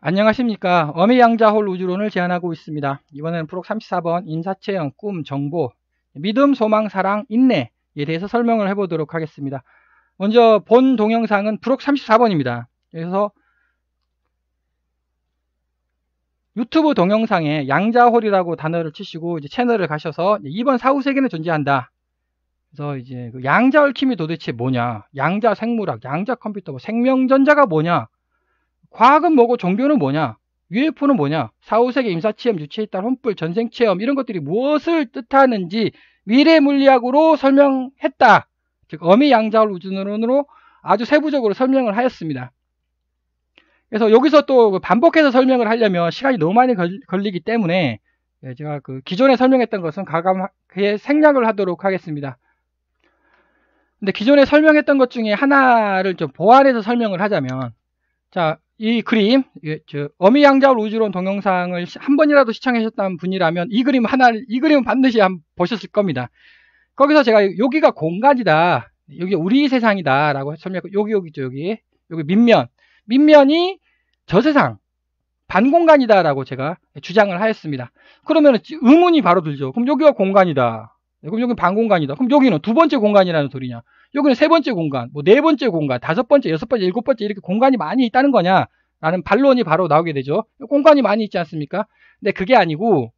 안녕하십니까. 어미양자홀 우주론을 제안하고 있습니다. 이번에는 프록 34번 인사체형, 꿈, 정보, 믿음, 소망, 사랑, 인내에 대해서 설명을 해보도록 하겠습니다. 먼저 본 동영상은 프록 34번입니다. 그래서 유튜브 동영상에 양자홀이라고 단어를 치시고 이제 채널을 가셔서 2번 사후세계는 존재한다. 그래서 이제 그 양자 얽힘이 도대체 뭐냐, 양자 생물학, 양자 컴퓨터, 생명전자가 뭐냐, 과학은 뭐고 종교는 뭐냐, UFO는 뭐냐, 사후세계 임사체험, 유체이탈, 혼불, 전생체험 이런 것들이 무엇을 뜻하는지 미래 물리학으로 설명했다. 즉 어미양자홀 우주론으로 아주 세부적으로 설명을 하였습니다. 그래서 여기서 또 반복해서 설명을 하려면 시간이 너무 많이 걸리기 때문에 제가 그 기존에 설명했던 것은 가감하게 생략을 하도록 하겠습니다. 근데 기존에 설명했던 것 중에 하나를 좀 보완해서 설명을 하자면, 자, 이 그림, 어미양자홀 우주론 동영상을 한 번이라도 시청하셨다는 분이라면 이 그림은 반드시 한번 보셨을 겁니다. 거기서 제가 여기가 공간이다, 여기 우리 세상이다 라고 설명했고, 여기죠, 여기 밑면이 저 세상 반공간이다 라고 제가 주장을 하였습니다. 그러면 의문이 바로 들죠. 그럼 여기가 공간이다, 그럼 여기는 반공간이다, 그럼 여기는 두 번째 공간이라는 소리냐, 여기는 세 번째 공간, 뭐 네 번째 공간, 다섯 번째, 여섯 번째, 일곱 번째 이렇게 공간이 많이 있다는 거냐 라는 반론이 바로 나오게 되죠. 공간이 많이 있지 않습니까? 근데 그게 아니고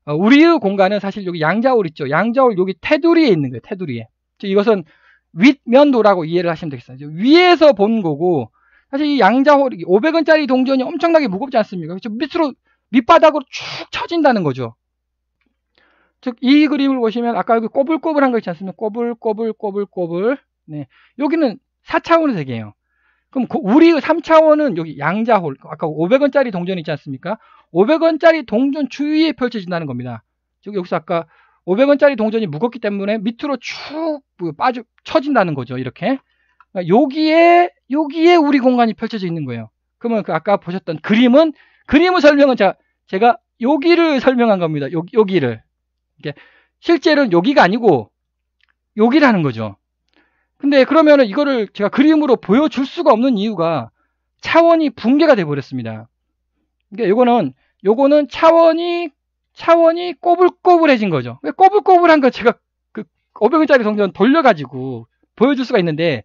우리의 공간은 사실 여기 양자홀 있죠. 양자홀 여기 테두리에 있는 거예요. 테두리에. 이것은 윗면도라고 이해를 하시면 되겠어요. 위에서 본 거고, 사실 이 양자홀 500원짜리 동전이 엄청나게 무겁지 않습니까? 밑으로 밑바닥으로 쭉 쳐진다는 거죠. 즉 이 그림을 보시면 아까 여기 꼬불꼬불한 거 있지 않습니까? 꼬불꼬불. 네, 여기는 4차원의 세계예요. 그럼 우리의 3차원은 여기 양자홀, 아까 500원짜리 동전 있지 않습니까? 500원짜리 동전 주위에 펼쳐진다는 겁니다. 즉 여기서 아까 500원짜리 동전이 무겁기 때문에 밑으로 쭉 쳐진다는 거죠. 이렇게. 그러니까 여기에 우리 공간이 펼쳐져 있는 거예요. 그러면 그 아까 보셨던 그림을 설명은 제가 여기를 설명한 겁니다. 여기를. 실제로는 여기가 아니고 여기라는 거죠. 근데 그러면은 이거를 제가 그림으로 보여줄 수가 없는 이유가 차원이 붕괴가 돼 버렸습니다. 그러니까 요거는 차원이 꼬불꼬불해진 거죠. 꼬불꼬불한 거 제가 그 500원짜리 동전 돌려가지고 보여줄 수가 있는데,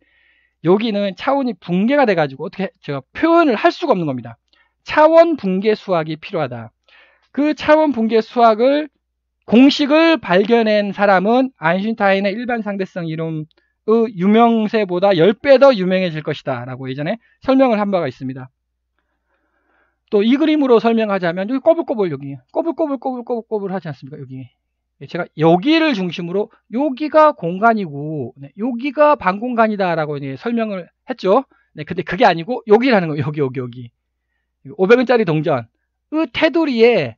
여기는 차원이 붕괴가 돼가지고 어떻게 제가 표현을 할 수가 없는 겁니다. 차원 붕괴 수학이 필요하다. 그 차원 붕괴 수학을 공식을 발견한 사람은 아인슈타인의 일반 상대성 이론의 유명세보다 10배 더 유명해질 것이다 라고 예전에 설명을 한 바가 있습니다. 또 이 그림으로 설명하자면 여기 꼬불꼬불, 여기 꼬불꼬불 하지 않습니까? 여기 제가 여기를 중심으로 여기가 공간이고 여기가 반공간이다 라고 설명을 했죠. 근데 그게 아니고 여기라는 거예요. 여기 500원짜리 동전의 테두리에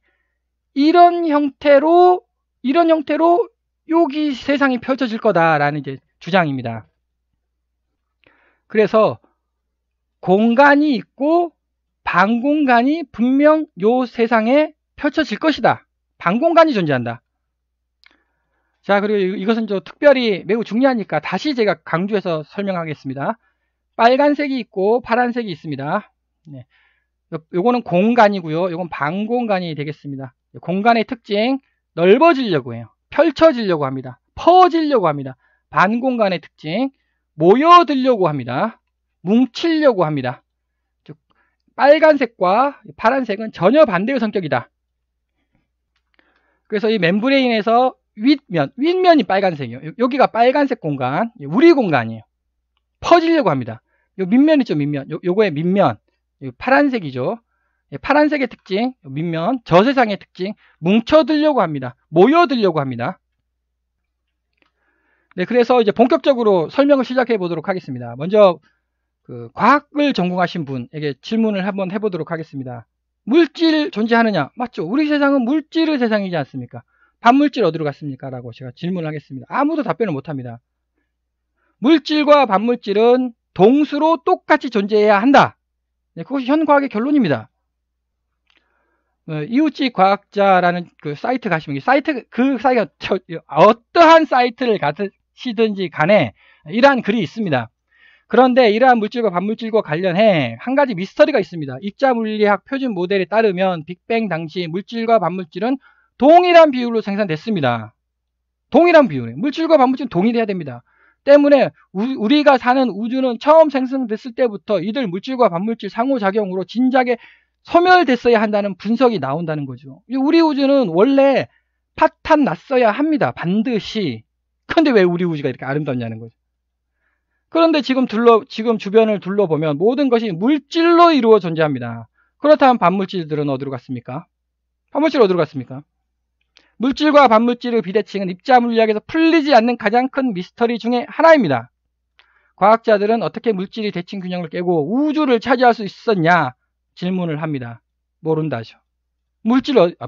이런 형태로 여기 세상이 펼쳐질 거다라는 이제 주장입니다. 그래서 공간이 있고 반공간이 분명 요 세상에 펼쳐질 것이다. 반공간이 존재한다. 자, 그리고 이것은 특별히 매우 중요하니까 다시 제가 강조해서 설명하겠습니다. 빨간색이 있고 파란색이 있습니다. 네. 요거는 공간이고요. 요건 반공간이 되겠습니다. 공간의 특징, 넓어지려고 해요. 펼쳐지려고 합니다. 퍼지려고 합니다. 반공간의 특징, 모여들려고 합니다. 뭉치려고 합니다. 즉 빨간색과 파란색은 전혀 반대의 성격이다. 그래서 이 멤브레인에서 윗면이 빨간색이에요. 여기가 빨간색 공간, 우리 공간이에요. 퍼지려고 합니다. 요 밑면 있죠, 밑면. 요거의 밑면, 파란색이죠. 파란색의 특징, 밑면, 저세상의 특징, 뭉쳐들려고 합니다. 모여들려고 합니다. 네, 그래서 이제 본격적으로 설명을 시작해 보도록 하겠습니다. 먼저 그 과학을 전공하신 분에게 질문을 한번 해보도록 하겠습니다. 물질 존재하느냐? 맞죠? 우리 세상은 물질의 세상이지 않습니까? 반물질 어디로 갔습니까? 라고 제가 질문을 하겠습니다. 아무도 답변을 못합니다. 물질과 반물질은 동수로 똑같이 존재해야 한다. 네, 그것이 현 과학의 결론입니다. 이웃집 과학자라는 그 사이트 가시면 그 사이트가 어떠한 사이트를 가시든지 간에 이러한 글이 있습니다. 그런데 이러한 물질과 반물질과 관련해 한 가지 미스터리가 있습니다. 입자물리학 표준 모델에 따르면 빅뱅 당시 물질과 반물질은 동일한 비율로 생산됐습니다. 동일한 비율에 물질과 반물질은 동일해야 됩니다. 때문에 우리가 사는 우주는 처음 생성됐을 때부터 이들 물질과 반물질 상호작용으로 진작에 소멸됐어야 한다는 분석이 나온다는 거죠. 우리 우주는 원래 파탄 났어야 합니다. 반드시. 그런데 왜 우리 우주가 이렇게 아름답냐는 거죠. 그런데 지금 주변을 둘러보면 모든 것이 물질로 이루어 존재합니다. 그렇다면 반물질들은 어디로 갔습니까? 반물질 어디로 갔습니까? 물질과 반물질의 비대칭은 입자물리학에서 풀리지 않는 가장 큰 미스터리 중에 하나입니다. 과학자들은 어떻게 물질이 대칭 균형을 깨고 우주를 차지할 수 있었냐 질문을 합니다. 모른다죠.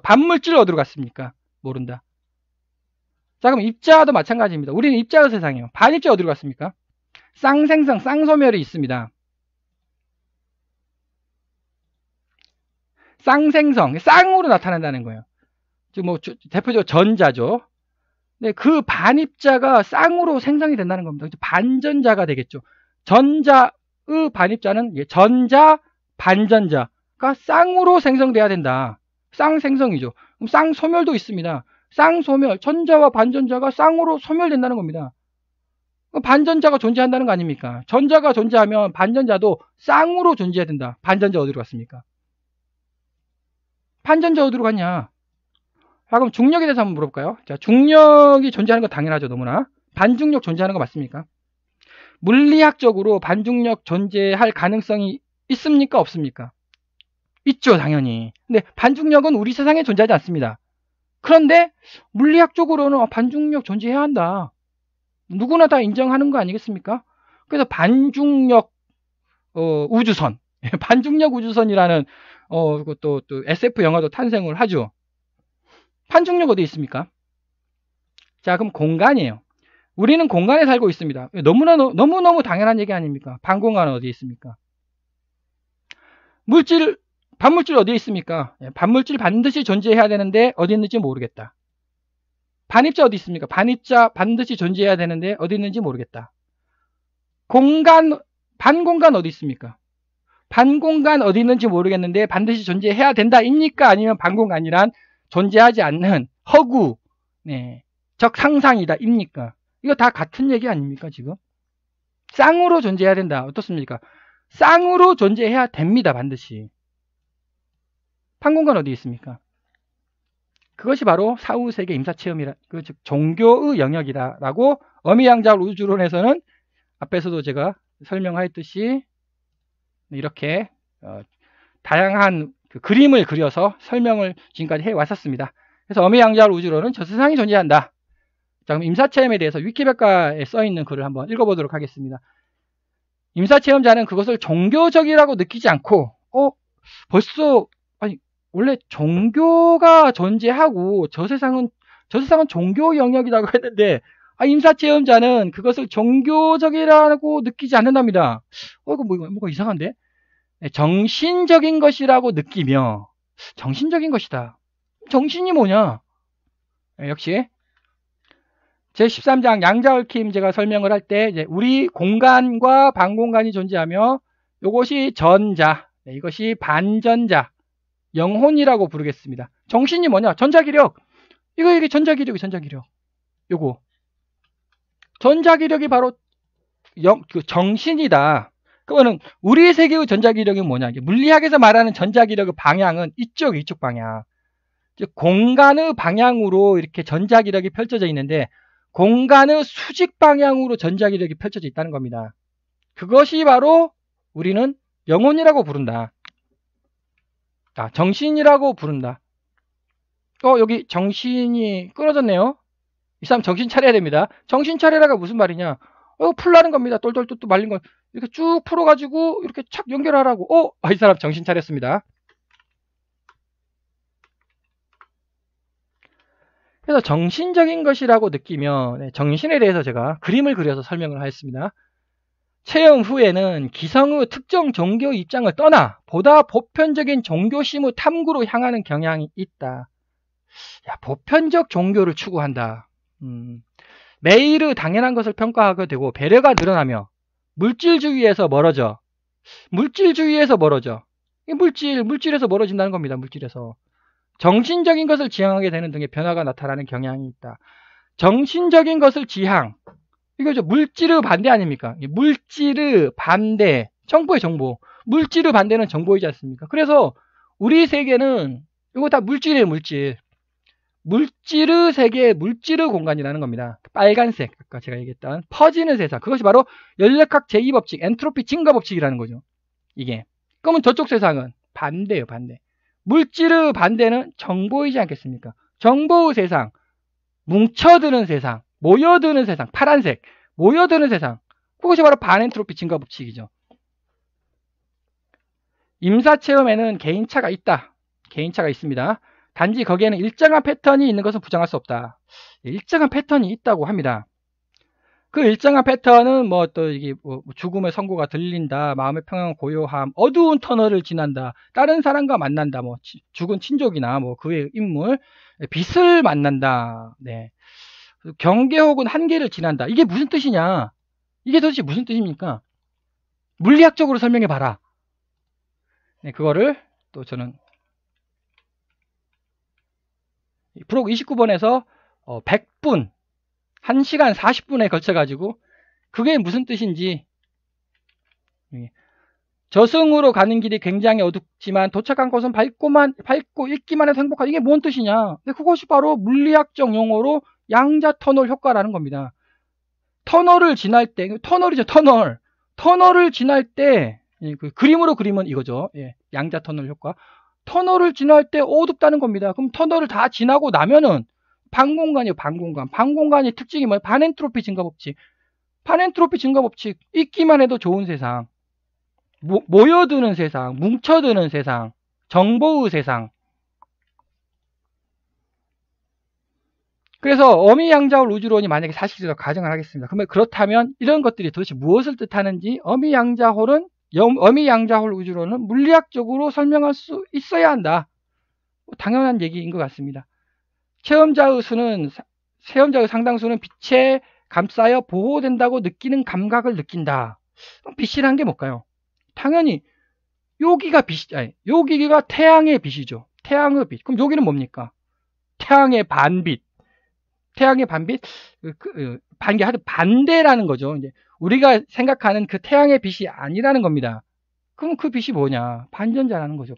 반물질 어디로 갔습니까? 모른다. 자, 그럼 입자도 마찬가지입니다. 우리는 입자의 세상이에요. 반입자 어디로 갔습니까? 쌍생성, 쌍소멸이 있습니다. 쌍생성, 쌍으로 나타난다는 거예요. 대표적으로 전자죠. 네, 그 반입자가 쌍으로 생성이 된다는 겁니다. 반전자가 되겠죠. 전자의 반입자는 전자, 반전자가 쌍으로 생성돼야 된다. 쌍생성이죠. 그럼 쌍소멸도 있습니다. 쌍소멸, 전자와 반전자가 쌍으로 소멸된다는 겁니다. 반전자가 존재한다는 거 아닙니까? 전자가 존재하면 반전자도 쌍으로 존재해야 된다. 반전자 어디로 갔습니까? 반전자 어디로 갔냐? 자, 그럼 중력에 대해서 한번 물어볼까요? 자, 중력이 존재하는 건 당연하죠, 너무나. 반중력 존재하는 거 맞습니까? 물리학적으로 반중력 존재할 가능성이 있습니까? 없습니까? 있죠, 당연히. 근데 반중력은 우리 세상에 존재하지 않습니다. 그런데 물리학적으로는 반중력 존재해야 한다. 누구나 다 인정하는 거 아니겠습니까? 그래서 반중력 우주선, 반중력 우주선이라는 또 SF 영화도 탄생을 하죠. 반중력 어디 있습니까? 자, 그럼 공간이에요. 우리는 공간에 살고 있습니다. 너무너무 당연한 얘기 아닙니까? 반공간은 어디에 있습니까? 반물질 어디에 있습니까? 반물질 반드시 존재해야 되는데 어디 있는지 모르겠다. 반입자 어디 있습니까? 반입자 반드시 존재해야 되는데 어디 있는지 모르겠다. 반공간 어디 있습니까? 반공간 어디 있는지 모르겠는데 반드시 존재해야 된다. 입니까? 아니면 반공간이란 존재하지 않는 허구, 적 상상이다. 입니까? 이거 다 같은 얘기 아닙니까, 지금? 쌍으로 존재해야 된다. 어떻습니까? 쌍으로 존재해야 됩니다, 반드시. 반공간 어디 있습니까? 그것이 바로 사후세계 임사체험이라, 즉 종교의 영역이다라고 어미양자울 우주론에서는 앞에서도 제가 설명하였듯이 이렇게 다양한 그림을 그려서 설명을 지금까지 해왔었습니다. 그래서 어미양자울 우주론은 저 세상이 존재한다. 자, 그럼 임사체험에 대해서 위키백과에 써있는 글을 한번 읽어보도록 하겠습니다. 임사체험자는 그것을 종교적이라고 느끼지 않고 벌써 원래 종교가 존재하고 저 세상은 종교 영역이라고 했는데 임사체험자는 그것을 종교적이라고 느끼지 않는답니다. 이거 뭐가 이상한데? 정신적인 것이라고 느끼며 정신적인 것이다. 정신이 뭐냐? 역시 제13장 양자얽힘 제가 설명을 할 때 우리 공간과 반공간이 존재하며 이것이 전자, 이것이 반전자, 영혼이라고 부르겠습니다. 정신이 뭐냐? 전자기력. 이게 전자기력. 요거. 전자기력이 바로 정신이다. 그거는 우리 세계의 전자기력이 뭐냐? 물리학에서 말하는 전자기력의 방향은 이쪽 방향. 즉 공간의 방향으로 이렇게 전자기력이 펼쳐져 있는데 공간의 수직 방향으로 전자기력이 펼쳐져 있다는 겁니다. 그것이 바로 우리는 영혼이라고 부른다. 정신이라고 부른다. 여기 정신이 끊어졌네요. 이 사람 정신 차려야 됩니다. 정신 차려라가 무슨 말이냐? 풀 나는 겁니다. 똘똘똘 말린 거 이렇게 쭉 풀어가지고 이렇게 착 연결하라고. 이 사람 정신 차렸습니다. 그래서 정신적인 것이라고 느끼며 정신에 대해서 제가 그림을 그려서 설명을 하였습니다. 체험 후에는 기성의 특정 종교 입장을 떠나 보다 보편적인 종교심의 탐구로 향하는 경향이 있다. 보편적 종교를 추구한다. 매일의 당연한 것을 평가하게 되고 배려가 늘어나며 물질주의에서 멀어져. 물질주의에서 멀어져. 물질에서 멀어진다는 겁니다. 물질에서. 정신적인 것을 지향하게 되는 등의 변화가 나타나는 경향이 있다. 정신적인 것을 지향. 이거죠. 물질의 반대 아닙니까? 물질의 반대. 정보의 정보. 물질의 반대는 정보이지 않습니까? 그래서 우리 세계는 이거 다 물질이에요. 물질. 물질의 세계, 물질의 공간이라는 겁니다. 빨간색, 아까 제가 얘기했던 퍼지는 세상. 그것이 바로 연력학 제2법칙, 엔트로피 증가 법칙이라는 거죠. 이게. 그러면 저쪽 세상은 반대예요. 반대. 물질의 반대는 정보이지 않겠습니까? 정보의 세상, 뭉쳐드는 세상, 모여드는 세상, 파란색, 모여드는 세상. 그것이 바로 반엔트로피 증가 법칙이죠. 임사체험에는 개인차가 있다. 개인차가 있습니다. 단지 거기에는 일정한 패턴이 있는 것은 부정할 수 없다. 일정한 패턴이 있다고 합니다. 그 일정한 패턴은 뭐 또 이게 뭐 죽음의 선고가 들린다, 마음의 평안 고요함, 어두운 터널을 지난다, 다른 사람과 만난다, 뭐 죽은 친족이나 뭐 그의 인물, 빛을 만난다, 네. 경계 혹은 한계를 지난다. 이게 무슨 뜻이냐? 이게 도대체 무슨 뜻입니까? 물리학적으로 설명해 봐라. 네, 그거를 또 저는 프로그 29번에서 100분 1시간 40분에 걸쳐 가지고 그게 무슨 뜻인지, 저승으로 가는 길이 굉장히 어둡지만 도착한 곳은 밝고 읽기만 해도 행복하다. 이게 뭔 뜻이냐? 근데 그것이 바로 물리학적 용어로 양자 터널 효과라는 겁니다. 터널을 지날 때, 터널이죠. 터널을 지날 때, 그 그림으로 그리면 이거죠. 예, 양자 터널 효과. 터널을 지날 때 어둡다는 겁니다. 그럼 터널을 다 지나고 나면은 반공간이에요. 반공간. 반공간의 특징이 뭐예요? 반엔트로피 증가 법칙. 반엔트로피 증가 법칙. 읽기만 해도 좋은 세상. 모여드는 세상. 뭉쳐드는 세상. 정보의 세상. 그래서 어미양자홀 우주론이 만약에 사실이라고 가정을 하겠습니다. 그러면 그렇다면 이런 것들이 도대체 무엇을 뜻하는지, 어미양자홀 우주론은 물리학적으로 설명할 수 있어야 한다. 당연한 얘기인 것 같습니다. 체험자의 상당수는 빛에 감싸여 보호된다고 느끼는 감각을 느낀다. 빛이란 게 뭘까요? 당연히 여기가 태양의 빛이죠. 태양의 빛. 그럼 여기는 뭡니까? 태양의 반빛. 반대라는 거죠. 이제 우리가 생각하는 그 태양의 빛이 아니라는 겁니다. 그럼 그 빛이 뭐냐? 반전자라는 거죠.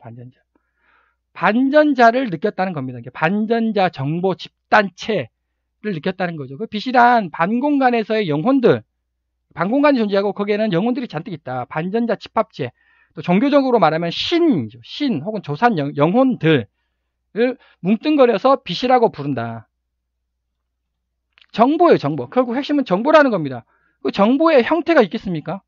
반전자를 느꼈다는 겁니다. 반전자 정보 집단체를 느꼈다는 거죠. 그 빛이란 반공간에서의 영혼들, 반공간이 존재하고 거기에는 영혼들이 잔뜩 있다. 반전자 집합체. 또 종교적으로 말하면 신 혹은 조산 영혼들을 뭉뚱거려서 빛이라고 부른다. 정보예요. 정보. 결국 핵심은 정보라는 겁니다. 그 정보의 형태가 있겠습니까?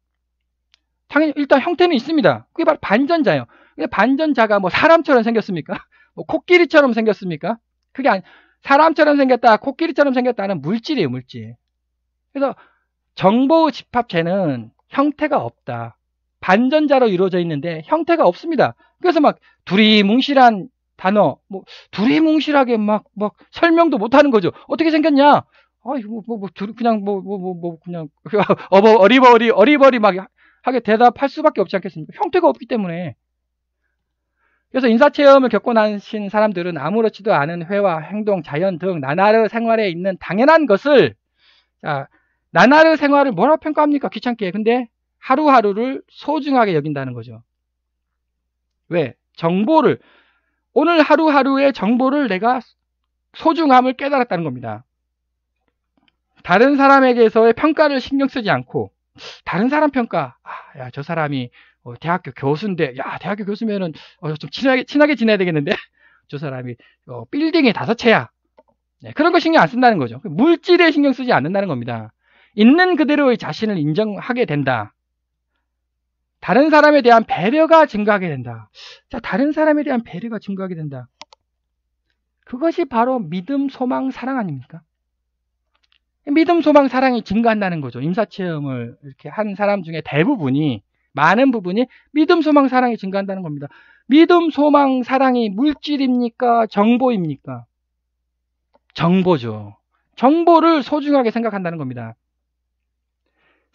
당연히 일단 형태는 있습니다. 그게 바로 반전자예요. 근데 반전자가 뭐 사람처럼 생겼습니까? 뭐 코끼리처럼 생겼습니까? 그게 사람처럼 생겼다, 코끼리처럼 생겼다는 물질이에요. 물질. 그래서 정보 집합체는 형태가 없다. 반전자로 이루어져 있는데 형태가 없습니다. 그래서 막 두리뭉실한 단어, 뭐 두리뭉실하게 막 설명도 못하는 거죠. 어떻게 생겼냐? 그냥 어리버리 막 하게 대답할 수밖에 없지 않겠습니까? 형태가 없기 때문에. 그래서 인사체험을 겪고 나신 사람들은 아무렇지도 않은 회화, 행동, 자연 등 나나르 생활에 있는 당연한 것을, 나나르 생활을 뭐라고 평가합니까? 귀찮게. 근데 하루하루를 소중하게 여긴다는 거죠. 왜? 오늘 하루하루의 정보를 내가 소중함을 깨달았다는 겁니다. 다른 사람에게서의 평가를 신경 쓰지 않고, 다른 사람 평가, 저 사람이 대학교 교수인데, 대학교 교수면은 좀 친하게 지내야 되겠는데, 저 사람이 빌딩이 5채야. 네, 그런 거 신경 안 쓴다는 거죠. 물질에 신경 쓰지 않는다는 겁니다. 있는 그대로의 자신을 인정하게 된다. 다른 사람에 대한 배려가 증가하게 된다. 자, 다른 사람에 대한 배려가 증가하게 된다. 그것이 바로 믿음, 소망, 사랑 아닙니까? 믿음, 소망, 사랑이 증가한다는 거죠. 임사체험을 이렇게 한 사람 중에 많은 부분이 믿음, 소망, 사랑이 증가한다는 겁니다. 믿음, 소망, 사랑이 물질입니까? 정보입니까? 정보죠. 정보를 소중하게 생각한다는 겁니다.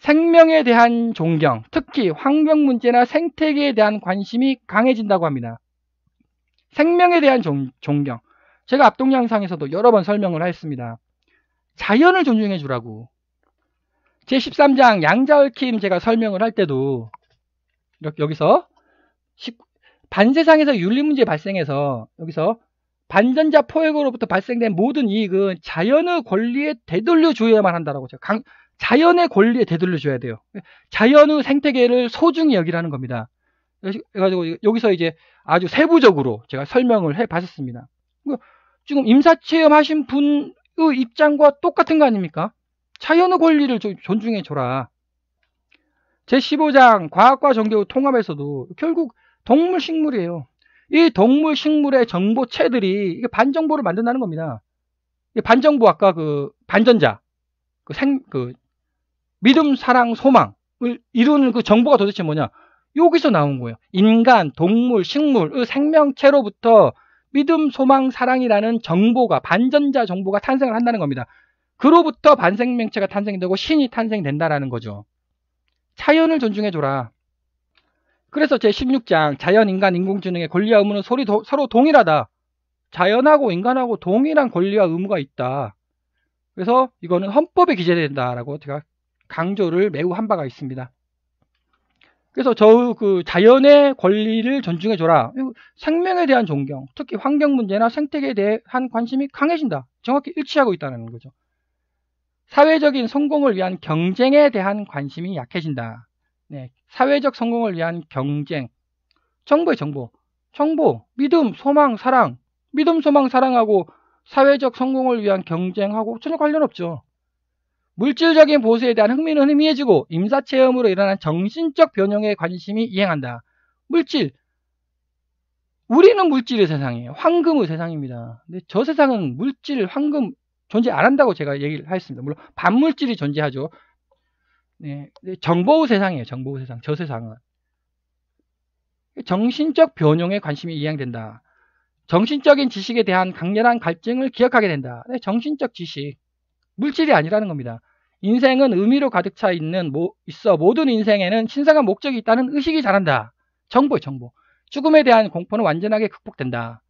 생명에 대한 존경, 특히 환경 문제나 생태계에 대한 관심이 강해진다고 합니다. 생명에 대한 존경. 제가 앞 동영상에서도 여러 번 설명을 했습니다. 자연을 존중해 주라고. 제13장 양자얽힘 제가 설명을 할 때도 이렇게 여기서 반세상에서 윤리문제 발생해서 여기서 반전자 포획으로부터 발생된 모든 이익은 자연의 권리에 되돌려 줘야만 한다라고 제가 자연의 권리에 되돌려 줘야 돼요. 자연의 생태계를 소중히 여기라는 겁니다. 그래가지고 여기서 이제 아주 세부적으로 제가 설명을 해 봤었습니다. 지금 임사체험 하신 분의 입장과 똑같은 거 아닙니까? 자연의 권리를 존중해 줘라. 제15장 과학과 종교 통합에서도 결국 동물 식물이에요. 이 동물 식물의 정보체들이 이게 반정보를 만든다는 겁니다. 반정보 아까 그 반전자, 믿음, 사랑, 소망을 이루는 그 정보가 도대체 뭐냐? 여기서 나온 거예요. 인간, 동물, 식물의 생명체로부터 믿음, 소망, 사랑이라는 정보가 반전자 정보가 탄생을 한다는 겁니다. 그로부터 반생명체가 탄생되고 신이 탄생된다라는 거죠. 자연을 존중해줘라. 그래서 제16장 자연, 인간, 인공지능의 권리와 의무는 서로 동일하다. 자연하고 인간하고 동일한 권리와 의무가 있다. 그래서 이거는 헌법에 기재된다라고 제가 강조를 매우 한 바가 있습니다. 그래서 그 자연의 권리를 존중해줘라. 생명에 대한 존경, 특히 환경 문제나 생태계에 대한 관심이 강해진다. 정확히 일치하고 있다는 거죠. 사회적인 성공을 위한 경쟁에 대한 관심이 약해진다. 네, 사회적 성공을 위한 경쟁. 정보의 정보, 믿음, 소망, 사랑. 믿음, 소망, 사랑하고 사회적 성공을 위한 경쟁하고 전혀 관련 없죠. 물질적인 보수에 대한 흥미는 희미해지고 임사체험으로 일어난 정신적 변형에 관심이 이행한다. 물질. 우리는 물질의 세상이에요. 황금의 세상입니다. 근데 저 세상은 물질, 황금 존재 안 한다고 제가 얘기를 하였습니다. 물론 반물질이 존재하죠. 네, 정보의 세상이에요. 정보의 세상. 저 세상은. 정신적 변형에 관심이 이행된다. 정신적인 지식에 대한 강렬한 갈증을 기억하게 된다. 네, 정신적 지식. 물질이 아니라는 겁니다. 인생은 의미로 가득 차 있어 모든 인생에는 신성한 목적이 있다는 의식이 자란다. 정보. 죽음에 대한 공포는 완전하게 극복된다.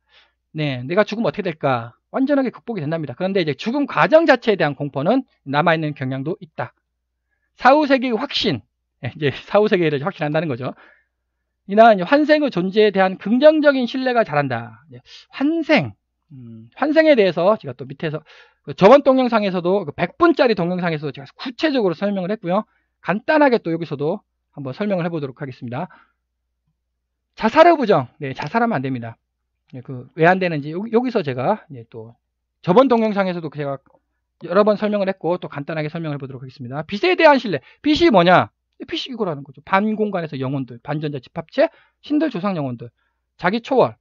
네, 내가 죽으면 어떻게 될까? 완전하게 극복이 된답니다. 그런데 이제 죽음 과정 자체에 대한 공포는 남아있는 경향도 있다. 사후세계의 확신. 이제 사후세계를 확신한다는 거죠. 이나 환생의 존재에 대한 긍정적인 신뢰가 자란다. 환생에 대해서 제가 또 밑에서 저번 동영상에서도 100분짜리 동영상에서 제가 구체적으로 설명을 했고요. 간단하게 또 여기서도 한번 설명을 해보도록 하겠습니다. 자살의 부정. 네, 자살하면 안 됩니다. 왜 안 되는지 여기서 제가 또 저번 동영상에서도 제가 여러 번 설명을 했고 또 간단하게 설명을 해보도록 하겠습니다. 빛에 대한 신뢰. 빛이 뭐냐? 빛이 이거라는 거죠. 반공간에서 영혼들, 반전자 집합체, 신들 조상 영혼들, 자기 초월,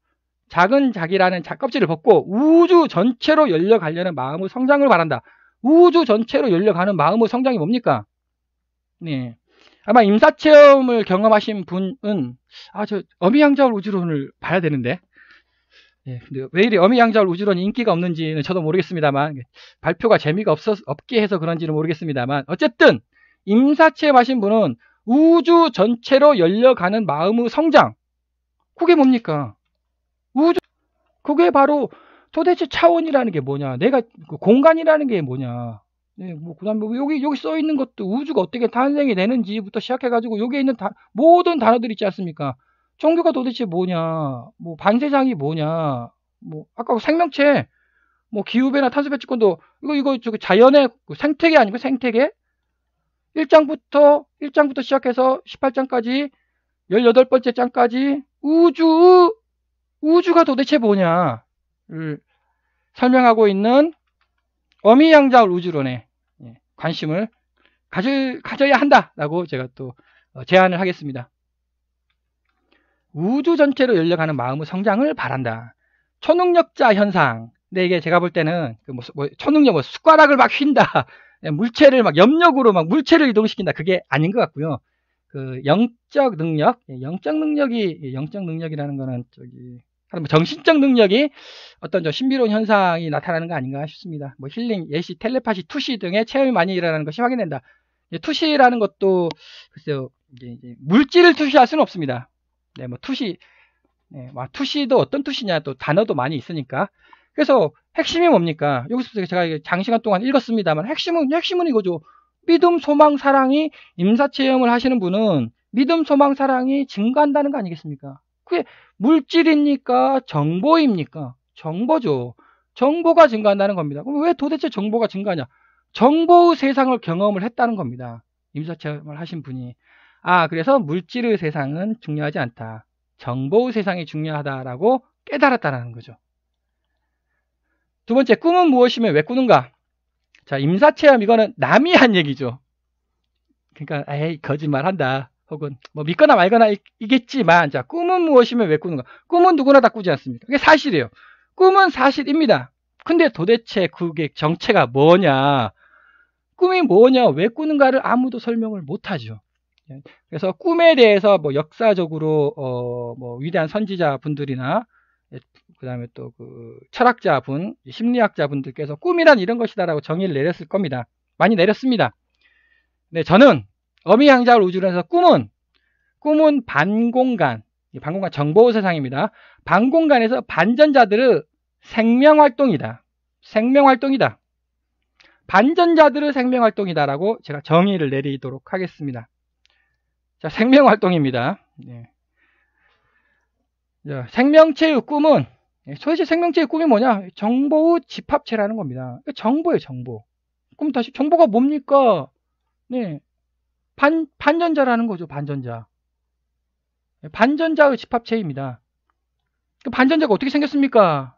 작은 자기라는 껍질을 벗고 우주 전체로 열려가려는 마음의 성장을 바란다. 우주 전체로 열려가는 마음의 성장이 뭡니까? 네. 아마 임사체험을 경험하신 분은 저 어미양자울 우주론을 봐야 되는데 근데 왜 이리 어미양자울 우주론이 인기가 없는지는 저도 모르겠습니다만 발표가 재미가 없게 해서 그런지는 모르겠습니다만 어쨌든 임사체험 하신 분은 우주 전체로 열려가는 마음의 성장. 그게 뭡니까? 그게 바로 도대체 차원이라는 게 뭐냐? 내가 공간이라는 게 뭐냐? 네, 그다음에 여기 써 있는 것도 우주가 어떻게 탄생이 되는지부터 시작해가지고 여기에 있는 모든 단어들 있지 않습니까? 종교가 도대체 뭐냐? 반세상이 뭐냐? 아까 생명체, 기후변화, 탄소배출권도 이거 자연의 생태계 아니고 생태계? 1장부터 시작해서 18장까지 18번째 장까지 우주가 도대체 뭐냐를 설명하고 있는 어미양자울 우주론에 관심을 가져야 한다라고 제가 또 제안을 하겠습니다. 우주 전체로 열려가는 마음의 성장을 바란다. 초능력자 현상. 근데 이게 제가 볼 때는 초능력 숟가락을 막 휜다. 물체를 막 염력으로 막 물체를 이동시킨다. 그게 아닌 것 같고요. 영적 능력이라는 거는 정신적 능력이 어떤 신비로운 현상이 나타나는 거 아닌가 싶습니다. 힐링, 예시, 텔레파시, 투시 등의 체험이 많이 일어나는 것이 확인된다. 투시라는 것도 글쎄요, 이제 물질을 투시할 수는 없습니다. 네, 뭐 투시, 네, 투시도 어떤 투시냐 또 단어도 많이 있으니까. 그래서 핵심이 뭡니까? 여기서 제가 장시간 동안 읽었습니다만 핵심은 이거죠. 믿음, 소망, 사랑이 임사체험을 하시는 분은 믿음, 소망, 사랑이 증가한다는 거 아니겠습니까? 그게 물질입니까? 정보입니까? 정보죠. 정보가 증가한다는 겁니다. 그럼 왜 도대체 정보가 증가하냐? 정보의 세상을 경험을 했다는 겁니다. 임사체험을 하신 분이. 그래서 물질의 세상은 중요하지 않다. 정보의 세상이 중요하다라고 깨달았다는 거죠. 두 번째, 꿈은 무엇이며 왜 꾸는가? 자, 임사체험, 이거는 남이 한 얘기죠. 그러니까, 거짓말 한다. 혹은, 뭐, 믿거나 말거나 이겠지만, 자, 꿈은 무엇이며 왜 꾸는가? 꿈은 누구나 다 꾸지 않습니까? 그게 사실이에요. 꿈은 사실입니다. 근데 도대체 그게 정체가 뭐냐? 꿈이 뭐냐? 왜 꾸는가를 아무도 설명을 못 하죠. 그래서 꿈에 대해서 뭐 역사적으로, 뭐, 위대한 선지자 분들이나, 그 다음에 또 그 철학자 분, 심리학자 분들께서 꿈이란 이런 것이다라고 정의를 내렸을 겁니다. 많이 내렸습니다. 네, 저는 어미양자를 우주로 해서 꿈은 반공간 정보 세상입니다. 반공간에서 반전자들의 생명활동이다. 반전자들의 생명활동이다라고 제가 정의를 내리도록 하겠습니다. 자, 생명활동입니다. 네. 자, 생명체의 꿈은 도대체 생명체의 꿈이 뭐냐? 정보의 집합체라는 겁니다. 정보예요, 정보. 그럼 다시 정보가 뭡니까? 네. 반전자라는 거죠, 반전자. 반전자의 집합체입니다. 반전자가 어떻게 생겼습니까?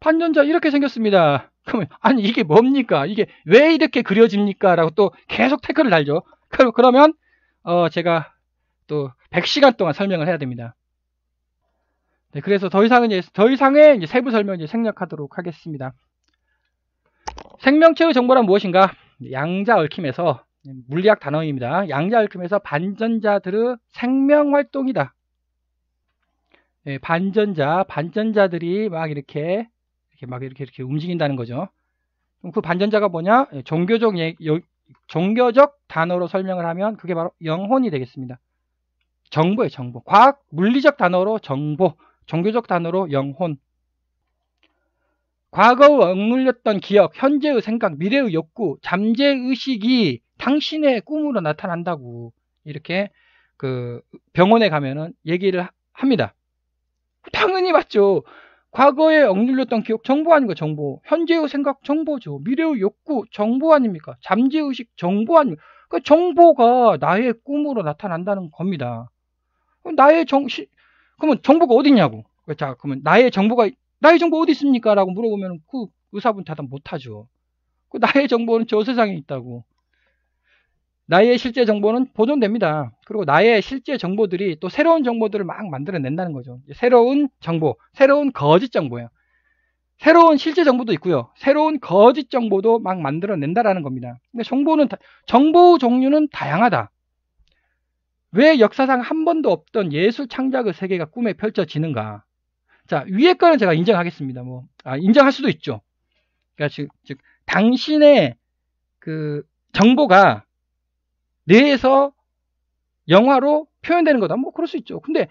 반전자 이렇게 생겼습니다. 그러면, 아니, 이게 뭡니까? 이게 왜 이렇게 그려집니까? 라고 또 계속 태클을 달죠. 그러면, 제가 또 100시간 동안 설명을 해야 됩니다. 네, 그래서 더 이상의 이제 세부 설명 이제 생략하도록 하겠습니다. 생명체의 정보란 무엇인가? 양자 얽힘에서 물리학 단어입니다. 양자 얽힘에서 반전자들의 생명 활동이다. 네, 반전자들이 막 이렇게 움직인다는 거죠. 그럼 그 반전자가 뭐냐? 종교적 단어로 설명을 하면 그게 바로 영혼이 되겠습니다. 정보예요, 정보. 과학, 물리적 단어로 정보, 종교적 단어로 영혼. 과거의 억눌렸던 기억, 현재의 생각, 미래의 욕구, 잠재의식이 당신의 꿈으로 나타난다고 이렇게 그 병원에 가면은 얘기를 합니다. 당연히 맞죠. 과거에 억눌렸던 기억, 정보 아닙니까? 정보. 현재의 생각, 정보죠. 미래의 욕구, 정보 아닙니까? 잠재의식, 정보 아닙니까? 그 정보가 나의 꿈으로 나타난다는 겁니다. 그러면 정보가 어디 있냐고. 자, 그러면 나의 정보 어디 있습니까? 라고 물어보면 그 의사분 대답 못 하죠. 그 나의 정보는 저 세상에 있다고. 나의 실제 정보는 보존됩니다. 그리고 나의 실제 정보들이 또 새로운 정보들을 막 만들어낸다는 거죠. 새로운 정보, 새로운 거짓 정보예요. 새로운 실제 정보도 있고요. 새로운 거짓 정보도 막 만들어낸다라는 겁니다. 근데 정보 종류는 다양하다. 왜 역사상 한 번도 없던 예술 창작의 세계가 꿈에 펼쳐지는가? 자, 위에 거는 제가 인정하겠습니다. 인정할 수도 있죠. 그러니까 즉 당신의 그 정보가 뇌에서 영화로 표현되는 거다. 뭐 그럴 수 있죠. 근데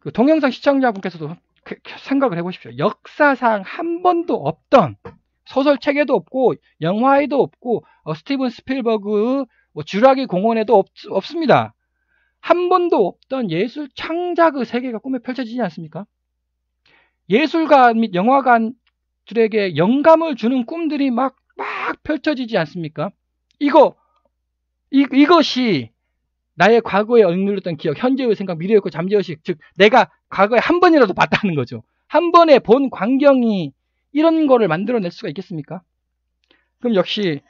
그 동영상 시청자분께서도 생각을 해보십시오. 역사상 한 번도 없던 소설책에도 없고 영화에도 없고 스티븐 스필버그의 쥐라기 공원에도 없습니다. 한 번도 없던 예술 창작의 세계가 꿈에 펼쳐지지 않습니까? 예술가 및 영화관들에게 영감을 주는 꿈들이 막 펼쳐지지 않습니까? 이것이 나의 과거에 억눌렸던 기억, 현재의 생각, 미래의 욕구, 잠재의식, 즉 내가 과거에 한 번이라도 봤다는 거죠. 한 번에 본 광경이 이런 거를 만들어낼 수가 있겠습니까? 그럼 역시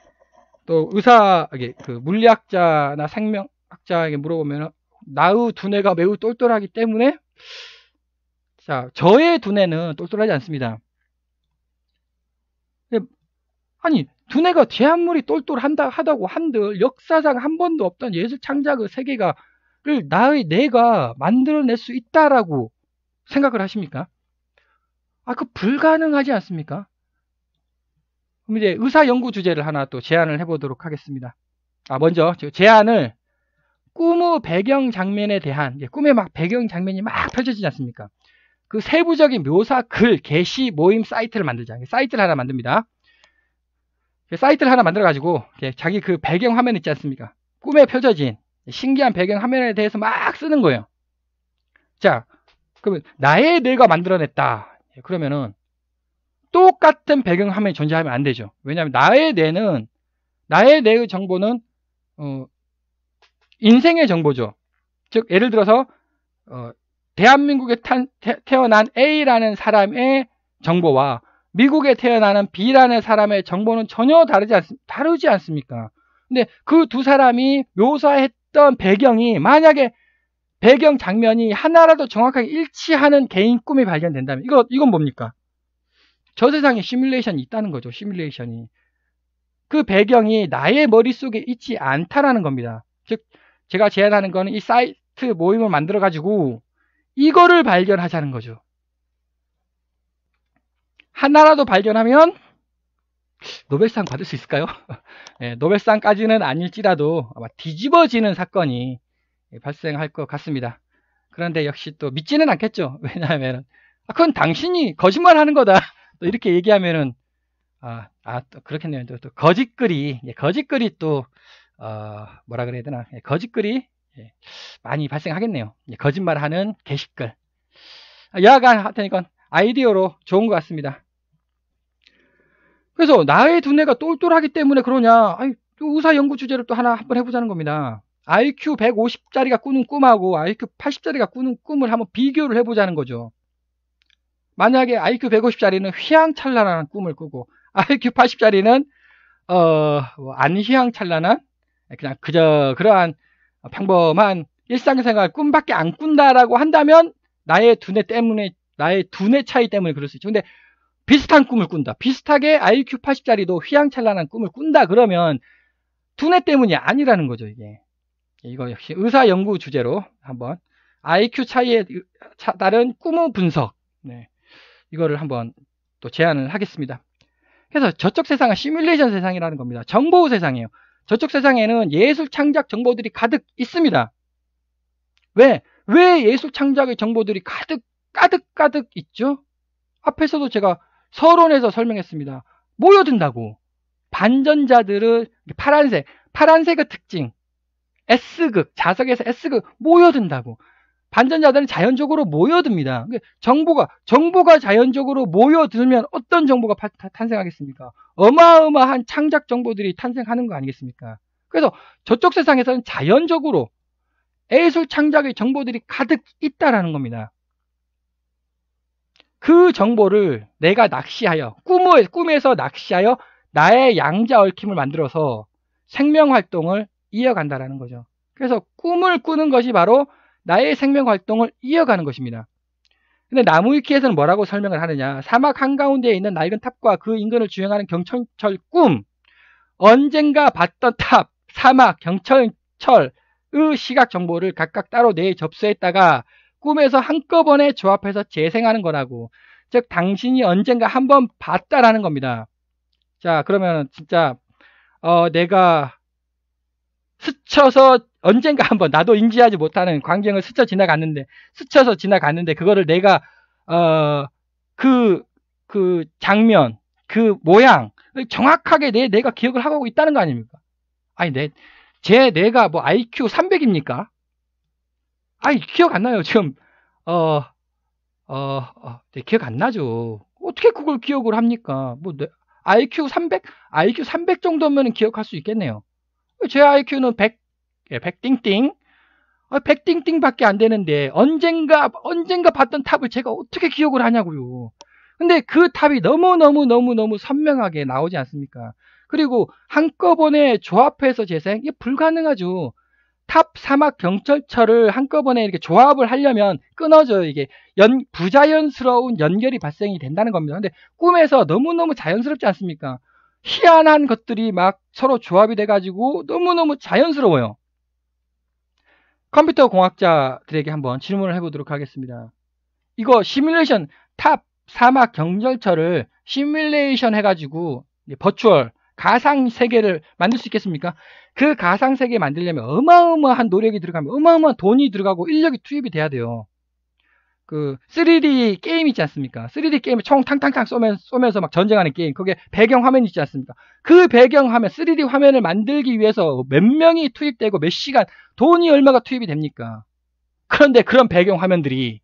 또 그 물리학자나 생명학자에게 물어보면 나의 두뇌가 매우 똘똘하기 때문에 자, 저의 두뇌는 똘똘하지 않습니다. 아니, 두뇌가 제 아무리 똘똘하다고 한들 역사상 한 번도 없던 예술 창작의 세계를 나의 뇌가 만들어낼 수 있다라고 생각을 하십니까? 그 불가능하지 않습니까? 그럼 이제 의사 연구 주제를 하나 또 제안을 해보도록 하겠습니다. 먼저 제안을 꿈의 배경 장면에 대한, 꿈의 막 배경 장면이 막 펼쳐지지 않습니까? 그 세부적인 묘사, 글, 게시, 모임 사이트를 만들자. 사이트를 하나 만듭니다. 사이트를 하나 만들어가지고 자기 그 배경 화면 있지 않습니까? 꿈에 펼쳐진 신기한 배경 화면에 대해서 막 쓰는 거예요. 자, 그러면 나의 뇌가 만들어냈다. 그러면은 똑같은 배경 화면이 존재하면 안 되죠. 왜냐하면 나의 뇌의 정보는 인생의 정보죠. 즉 예를 들어서 대한민국에 태어난 A라는 사람의 정보와 미국에 태어나는 B라는 사람의 정보는 전혀 다르지 않습니까? 근데 그 두 사람이 묘사했던 배경이, 만약에 배경 장면이 하나라도 정확하게 일치하는 개인 꿈이 발견된다면 이건 뭡니까? 저 세상에 시뮬레이션이 있다는 거죠. 시뮬레이션이. 그 배경이 나의 머릿속에 있지 않다라는 겁니다. 즉 제가 제안하는 거는 이 사이트 모임을 만들어 가지고 이거를 발견하자는 거죠. 하나라도 발견하면 노벨상 받을 수 있을까요? 네, 노벨상까지는 아닐지라도 아마 뒤집어지는 사건이 발생할 것 같습니다. 그런데 역시 또 믿지는 않겠죠. 왜냐하면 그건 당신이 거짓말하는 거다. 또 이렇게 얘기하면은 또 그렇겠네요. 또 거짓글이 또 뭐라 그래야 되나, 거짓글이 많이 발생하겠네요. 거짓말하는 게시글. 여하간 하여튼 아이디어로 좋은 것 같습니다. 그래서 나의 두뇌가 똘똘하기 때문에 그러냐? 또 의사 연구 주제를 또 한번 해보자는 겁니다. IQ 150짜리가 꾸는 꿈하고 IQ 80짜리가 꾸는 꿈을 한번 비교를 해보자는 거죠. 만약에 IQ 150짜리는 휘황찬란한 꿈을 꾸고 IQ 80짜리는 안 휘황찬란한 그냥 그러한 평범한 일상생활 꿈밖에 안 꾼다라고 한다면 나의 두뇌 차이 때문에 그럴 수 있죠. 근데 비슷한 꿈을 꾼다. 비슷하게 IQ 80짜리도 휘황찬란한 꿈을 꾼다. 그러면 두뇌 때문이 아니라는 거죠. 이거 역시 의사 연구 주제로 한번 IQ 차이에 따른 꿈의 분석. 이거를 한번 또 제안을 하겠습니다. 그래서 저쪽 세상은 시뮬레이션 세상이라는 겁니다. 정보 세상이에요. 저쪽 세상에는 예술 창작 정보들이 가득 있습니다. 왜 예술 창작의 정보들이 가득 있죠? 앞에서도 제가 서론에서 설명했습니다. 모여든다고. 반전자들을 파란색의 특징, S극, 자석에서 S극 모여든다고. 반전자들은 자연적으로 모여듭니다. 정보가 자연적으로 모여들면 어떤 정보가 탄생하겠습니까? 어마어마한 창작 정보들이 탄생하는 거 아니겠습니까? 그래서 저쪽 세상에서는 자연적으로 예술 창작의 정보들이 가득 있다라는 겁니다. 그 정보를 내가 낚시하여, 꿈에서 낚시하여 나의 양자 얽힘을 만들어서 생명활동을 이어간다라는 거죠. 그래서 꿈을 꾸는 것이 바로 나의 생명활동을 이어가는 것입니다. 근데 나무위키에서는 뭐라고 설명을 하느냐. 사막 한가운데에 있는 낡은 탑과 그 인근을 주행하는 경천철 꿈. 언젠가 봤던 탑, 사막, 경천철의 시각 정보를 각각 따로 뇌에 접수했다가 꿈에서 한꺼번에 조합해서 재생하는 거라고. 즉 당신이 언젠가 한번 봤다라는 겁니다. 자, 그러면 진짜 내가 스쳐서 언젠가 한번 나도 인지하지 못하는 광경을 스쳐서 지나갔는데 그거를 내가 그 장면, 그 모양 정확하게 내가 기억을 하고 있다는 거 아닙니까? 아니 내가 뭐 IQ 300입니까? 아니 기억 안 나요. 지금 기억 안 나죠. 어떻게 그걸 기억을 합니까? 뭐 IQ 300 정도면 기억할 수 있겠네요. 제 IQ는 100 띵띵. 100 띵띵밖에 안 되는데 언젠가 봤던 탑을 제가 어떻게 기억을 하냐고요. 근데 그 탑이 너무 선명하게 나오지 않습니까? 그리고 한꺼번에 조합해서 재생? 이게 불가능하죠. 탑, 사막, 경천철을 한꺼번에 이렇게 조합을 하려면 끊어져요. 이게 부자연스러운 연결이 발생이 된다는 겁니다. 근데 꿈에서 너무너무 자연스럽지 않습니까? 희한한 것들이 막 서로 조합이 돼가지고 너무너무 자연스러워요. 컴퓨터 공학자들에게 한번 질문을 해보도록 하겠습니다. 이거 시뮬레이션, 탑, 사막, 경전철을 시뮬레이션 해가지고 버추얼 가상 세계를 만들 수 있겠습니까? 그 가상 세계 만들려면 어마어마한 노력이 들어가면 어마어마한 돈이 들어가고 인력이 투입이 돼야 돼요. 그 3D 게임 있지 않습니까? 3D 게임에 총 탕탕탕 쏘면서 막 전쟁하는 게임, 거기에 배경 화면 있지 않습니까? 그 배경 화면, 3D 화면을 만들기 위해서 몇 명이 투입되고 몇 시간, 돈이 얼마가 투입이 됩니까? 그런데 그런 배경 화면들이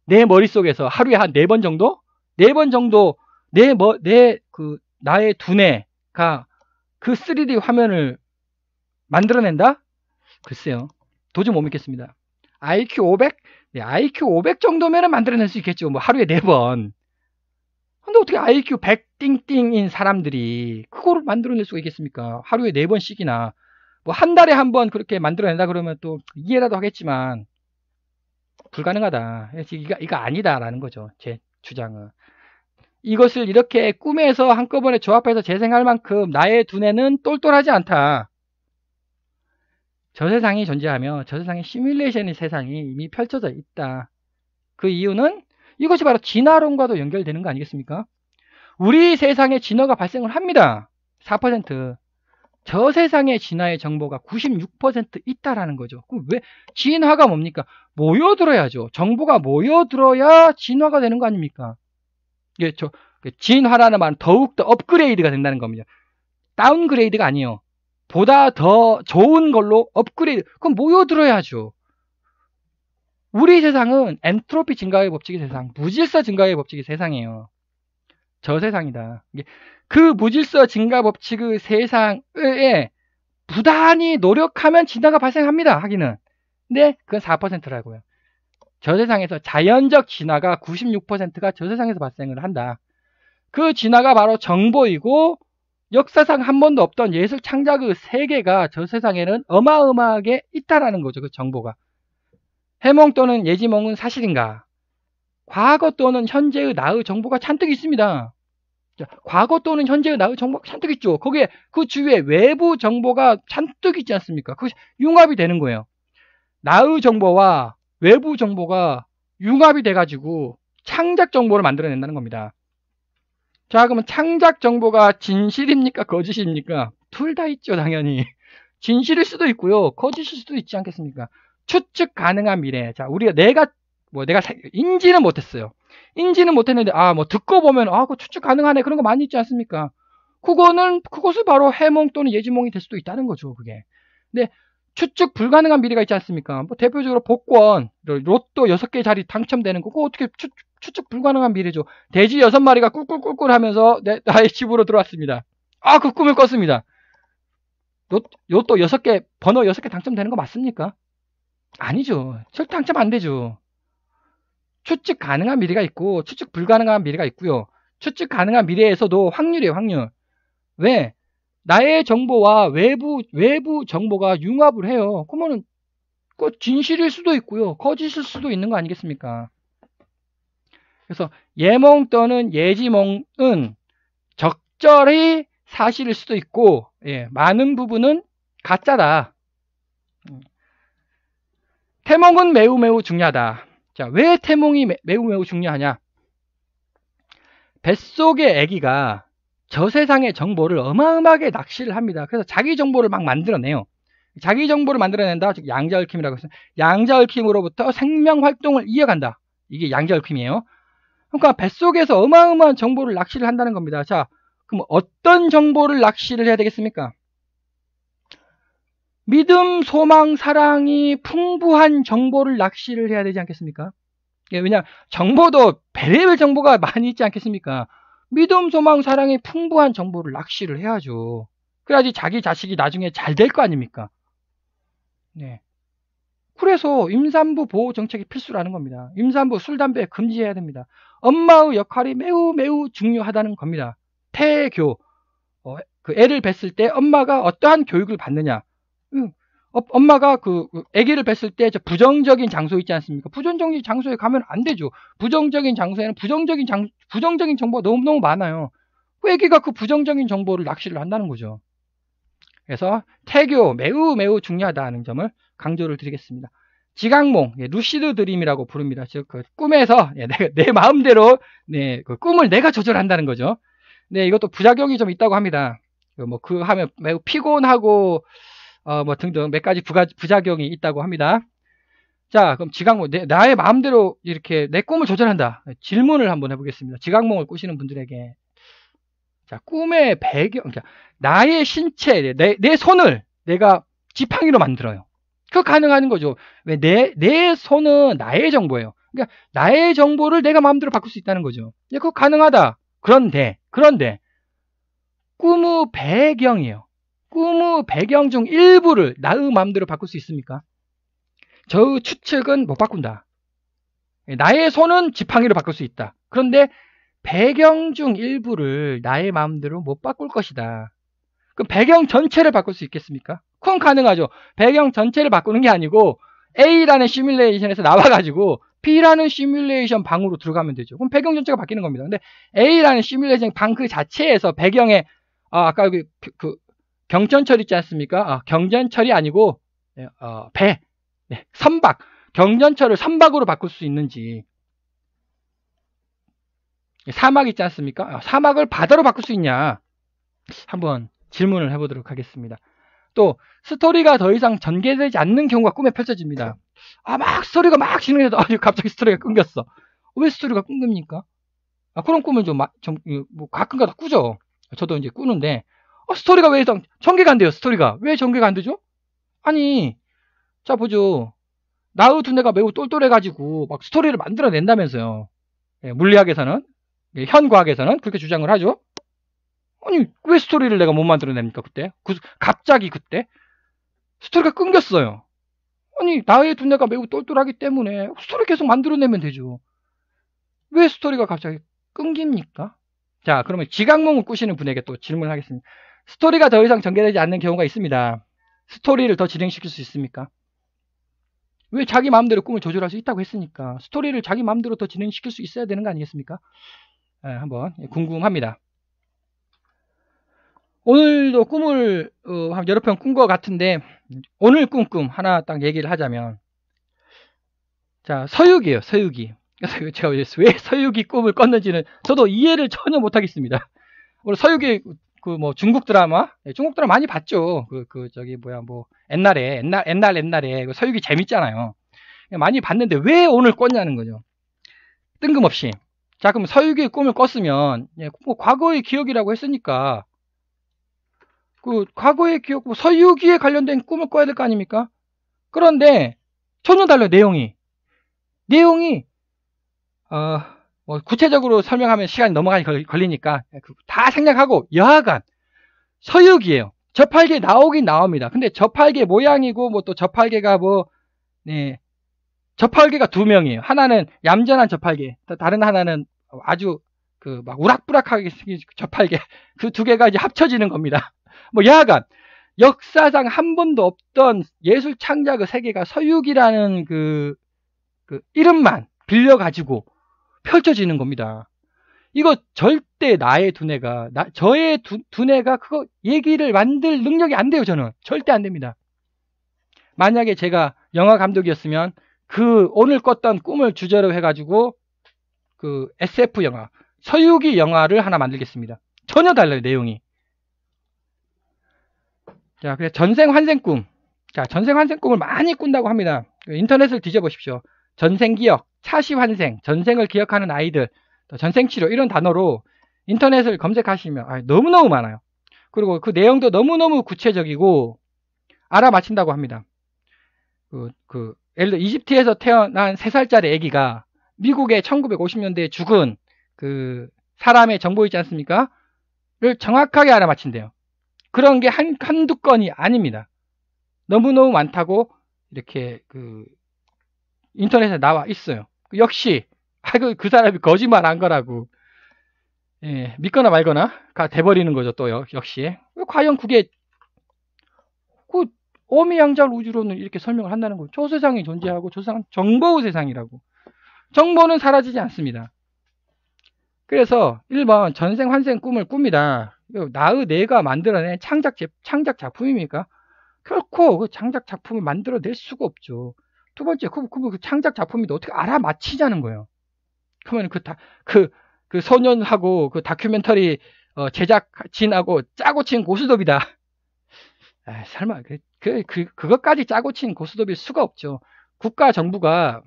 내 머릿속에서 하루에 한 4번 정도? 4번 정도 나의 두뇌가 그 3D 화면을 만들어낸다? 글쎄요. 도저히 못 믿겠습니다. IQ 500? 네, IQ 500 정도면 만들어낼 수 있겠죠. 뭐 하루에 4번. 근데 어떻게 IQ 100 띵띵인 사람들이 그거를 만들어낼 수가 있겠습니까? 하루에 4번씩이나. 뭐 한 달에 한 번 그렇게 만들어낸다 그러면 또 이해라도 하겠지만 불가능하다. 이거 아니다라는 거죠. 제 주장은. 이것을 이렇게 꿈에서 한꺼번에 조합해서 재생할 만큼 나의 두뇌는 똘똘하지 않다. 저 세상이 존재하며 저 세상에 시뮬레이션의 세상이 이미 펼쳐져 있다. 그 이유는 이것이 바로 진화론과도 연결되는 거 아니겠습니까? 우리 세상에 진화가 발생을 합니다. 4%. 저 세상의 진화의 정보가 96% 있다라는 거죠. 그럼 왜 진화가 뭡니까? 모여들어야죠. 정보가 모여들어야 진화가 되는 거 아닙니까? 예, 진화라는 말은 더욱더 업그레이드가 된다는 겁니다. 다운그레이드가 아니에요. 보다 더 좋은 걸로 업그레이드. 그럼 모여들어야죠. 우리 세상은 엔트로피 증가의 법칙의 세상, 무질서 증가의 법칙의 세상이에요. 저 세상이다. 그 무질서 증가 법칙의 세상에 부단히 노력하면 진화가 발생합니다. 하기는. 근데 그건 4%라고요. 저 세상에서 자연적 진화가 96%가 저 세상에서 발생을 한다. 그 진화가 바로 정보이고 역사상 한 번도 없던 예술 창작의 세계가 저 세상에는 어마어마하게 있다라는 거죠. 그 정보가. 해몽 또는 예지몽은 사실인가? 과거 또는 현재의 나의 정보가 잔뜩 있습니다. 과거 또는 현재의 나의 정보가 잔뜩 있죠. 거기에 그 주위에 외부 정보가 잔뜩 있지 않습니까? 그것이 융합이 되는 거예요. 나의 정보와 외부 정보가 융합이 돼가지고 창작 정보를 만들어낸다는 겁니다. 자, 그러면 창작 정보가 진실입니까? 거짓입니까? 둘 다 있죠, 당연히. 진실일 수도 있고요. 거짓일 수도 있지 않겠습니까? 추측 가능한 미래. 자, 내가 인지는 못했어요. 인지는 못했는데, 듣고 보면, 그거 추측 가능하네. 그런 거 많이 있지 않습니까? 그것이 바로 해몽 또는 예지몽이 될 수도 있다는 거죠, 그게. 근데, 추측 불가능한 미래가 있지 않습니까? 뭐 대표적으로 복권, 로또 6개 자리 당첨되는 거, 그거 어떻게 추측 불가능한 미래죠. 돼지 6마리가 꿀꿀꿀꿀 하면서 나의 집으로 들어왔습니다. 그 꿈을 꿨습니다. 로또 6개, 번호 6개 당첨되는 거 맞습니까? 아니죠. 절대 당첨 안 되죠. 추측 가능한 미래가 있고 추측 불가능한 미래가 있고요. 추측 가능한 미래에서도 확률이에요, 확률. 왜? 나의 정보와 외부 정보가 융합을 해요. 그러면은 진실일 수도 있고요. 거짓일 수도 있는 거 아니겠습니까? 그래서 예몽 또는 예지몽은 적절히 사실일 수도 있고, 많은 부분은 가짜다. 태몽은 매우 중요하다. 자, 왜 태몽이 매우 중요하냐? 뱃속의 아기가 저 세상의 정보를 어마어마하게 낚시를 합니다. 그래서 자기 정보를 막 만들어내요. 자기 정보를 만들어낸다. 즉 양자얽힘이라고 해서 양자얽힘으로부터 생명 활동을 이어간다. 이게 양자얽힘이에요. 그러니까 뱃속에서 어마어마한 정보를 낚시를 한다는 겁니다. 자, 그럼 어떤 정보를 낚시를 해야 되겠습니까? 믿음, 소망, 사랑이 풍부한 정보를 낚시를 해야 되지 않겠습니까? 왜냐하면 정보도 별의별 정보가 많이 있지 않겠습니까? 믿음, 소망, 사랑이 풍부한 정보를 낚시를 해야죠. 그래야지 자기 자식이 나중에 잘 될 거 아닙니까? 네. 그래서 임산부 보호 정책이 필수라는 겁니다. 임산부 술, 담배 금지해야 됩니다. 엄마의 역할이 매우 중요하다는 겁니다. 태교, 그 애를 뵀을 때 엄마가 어떠한 교육을 받느냐. 엄마가 아기를 뵀을 때 부정적인 장소 있지 않습니까? 부정적인 장소에 가면 안 되죠. 부정적인 장소에는 부정적인 정보가 너무 많아요. 그 아기가 그 부정적인 정보를 낚시를 한다는 거죠. 그래서 태교 매우 중요하다는 점을 강조를 드리겠습니다. 지각몽, 루시드 드림이라고 부릅니다. 즉, 꿈에서 내 마음대로 그 꿈을 내가 조절한다는 거죠. 네, 이것도 부작용이 좀 있다고 합니다. 뭐, 그 하면 매우 피곤하고, 뭐 등등 몇 가지 부작용이 있다고 합니다. 자, 그럼 지각몽, 나의 마음대로 이렇게 내 꿈을 조절한다. 질문을 한번 해보겠습니다. 지각몽을 꾸시는 분들에게. 자, 꿈의 배경, 그러니까 나의 신체, 내 손을 내가 지팡이로 만들어요. 그거 가능한 거죠. 왜 내 손은 나의 정보예요. 그러니까 나의 정보를 내가 마음대로 바꿀 수 있다는 거죠. 그거 가능하다. 그런데 꿈의 배경이에요. 꿈의 배경 중 일부를 나의 마음대로 바꿀 수 있습니까? 저의 추측은 못 바꾼다. 나의 손은 지팡이로 바꿀 수 있다. 그런데 배경 중 일부를 나의 마음대로 못 바꿀 것이다. 그럼 배경 전체를 바꿀 수 있겠습니까? 그건 가능하죠. 배경 전체를 바꾸는 게 아니고 A라는 시뮬레이션에서 나와가지고 B라는 시뮬레이션 방으로 들어가면 되죠. 그럼 배경 전체가 바뀌는 겁니다. 근데 A라는 시뮬레이션 방 그 자체에서 배경에 아까 그 경전철 있지 않습니까? 경전철이 아니고 배, 선박, 경전철을 선박으로 바꿀 수 있는지, 사막 있지 않습니까? 사막을 바다로 바꿀 수 있냐? 한번 질문을 해보도록 하겠습니다. 또 스토리가 더 이상 전개되지 않는 경우가 꿈에 펼쳐집니다. 막 스토리가 막 진행해서 갑자기 스토리가 끊겼어. 왜 스토리가 끊깁니까? 그런 꿈을 뭐 가끔가다 꾸죠. 저도 이제 꾸는데 스토리가 왜 이상 전개가 안 돼요? 스토리가 왜 전개가 안 되죠? 아니, 자 보죠. 나의 두뇌가 매우 똘똘해가지고 막 스토리를 만들어낸다면서요. 물리학에서는, 현과학에서는 그렇게 주장을 하죠. 아니, 왜 스토리를 내가 못 만들어냅니까, 그때? 갑자기 그때? 스토리가 끊겼어요. 아니, 나의 두뇌가 매우 똘똘하기 때문에 스토리 계속 만들어내면 되죠. 왜 스토리가 갑자기 끊깁니까? 자, 그러면 지각몽을 꾸시는 분에게 또 질문하겠습니다. 스토리가 더 이상 전개되지 않는 경우가 있습니다. 스토리를 더 진행시킬 수 있습니까? 왜 자기 마음대로 꿈을 조절할 수 있다고 했으니까 스토리를 자기 마음대로 더 진행시킬 수 있어야 되는 거 아니겠습니까? 한번 궁금합니다. 오늘도 꿈을 한 여러 편 꾼 것 같은데 오늘 꿈 하나 딱 얘기를 하자면, 자, 서유기예요. 서유기. 그래서 제가 왜 서유기 꿈을 꿨는지는 저도 이해를 전혀 못하겠습니다. 오늘 서유기 뭐 중국 드라마 많이 봤죠. 옛날에 서유기 재밌잖아요. 많이 봤는데 왜 오늘 꿨냐는 거죠. 뜬금없이. 자, 그럼 서유기의 꿈을 꿨으면 뭐 과거의 기억이라고 했으니까 그 과거의 기억, 서유기에 관련된 꿈을 꿔야 될 거 아닙니까? 그런데 전혀 달라요. 내용이 뭐 구체적으로 설명하면 시간이 너무 많이 걸리니까 다 생략하고, 여하간 서유기예요. 저팔계 나오긴 나옵니다. 근데 저팔계 모양이고 뭐 또 저팔계가 저팔계가 두 명이에요. 하나는 얌전한 저팔계, 다른 하나는 아주 막 우락부락하게 생긴 저팔계. 그 두 개가 이제 합쳐지는 겁니다. 뭐 여하간 역사상 한 번도 없던 예술 창작의 세계가 서유기라는 그 이름만 빌려가지고 펼쳐지는 겁니다. 이거 절대 나의 두뇌가, 저의 두뇌가 그거 얘기를 만들 능력이 안 돼요. 저는 절대 안 됩니다. 만약에 제가 영화 감독이었으면 오늘 꿨던 꿈을 주제로 해가지고 SF 영화, 서유기 영화를 하나 만들겠습니다. 전혀 달라요, 내용이. 자, 그래서 전생환생 꿈. 자, 전생환생 꿈을 많이 꾼다고 합니다. 인터넷을 뒤져보십시오. 전생기억, 차시환생, 전생을 기억하는 아이들, 전생치료, 이런 단어로 인터넷을 검색하시면 너무너무 많아요. 그리고 그 내용도 너무너무 구체적이고 알아맞힌다고 합니다. 예를 들어 이집트에서 태어난 3살짜리 아기가 미국의 1950년대에 죽은 그 사람의 정보 있지 않습니까? 를 정확하게 알아맞힌대요. 그런 게 한두 건이 아닙니다. 너무너무 많다고 이렇게 인터넷에 나와 있어요. 역시 그 사람이 거짓말 한 거라고, 믿거나 말거나 돼버리는 거죠. 또 역시 과연 그게 어미양자를 우주로는 이렇게 설명을 한다는 거죠. 저 세상이 존재하고 저 세상은 정보의 세상이라고. 정보는 사라지지 않습니다. 그래서 1번 전생환생 꿈을 꿉니다. 나의 내가 만들어낸 창작 작품입니까? 결코 그 창작 작품을 만들어낼 수가 없죠. 두 번째, 그 창작 작품인데 어떻게 알아맞히자는 거예요. 그러면 그 소년하고 그 다큐멘터리 제작진하고 짜고 친 고스톱이다. 설마 그것까지 짜고 친 고스톱일 수가 없죠. 국가 정부가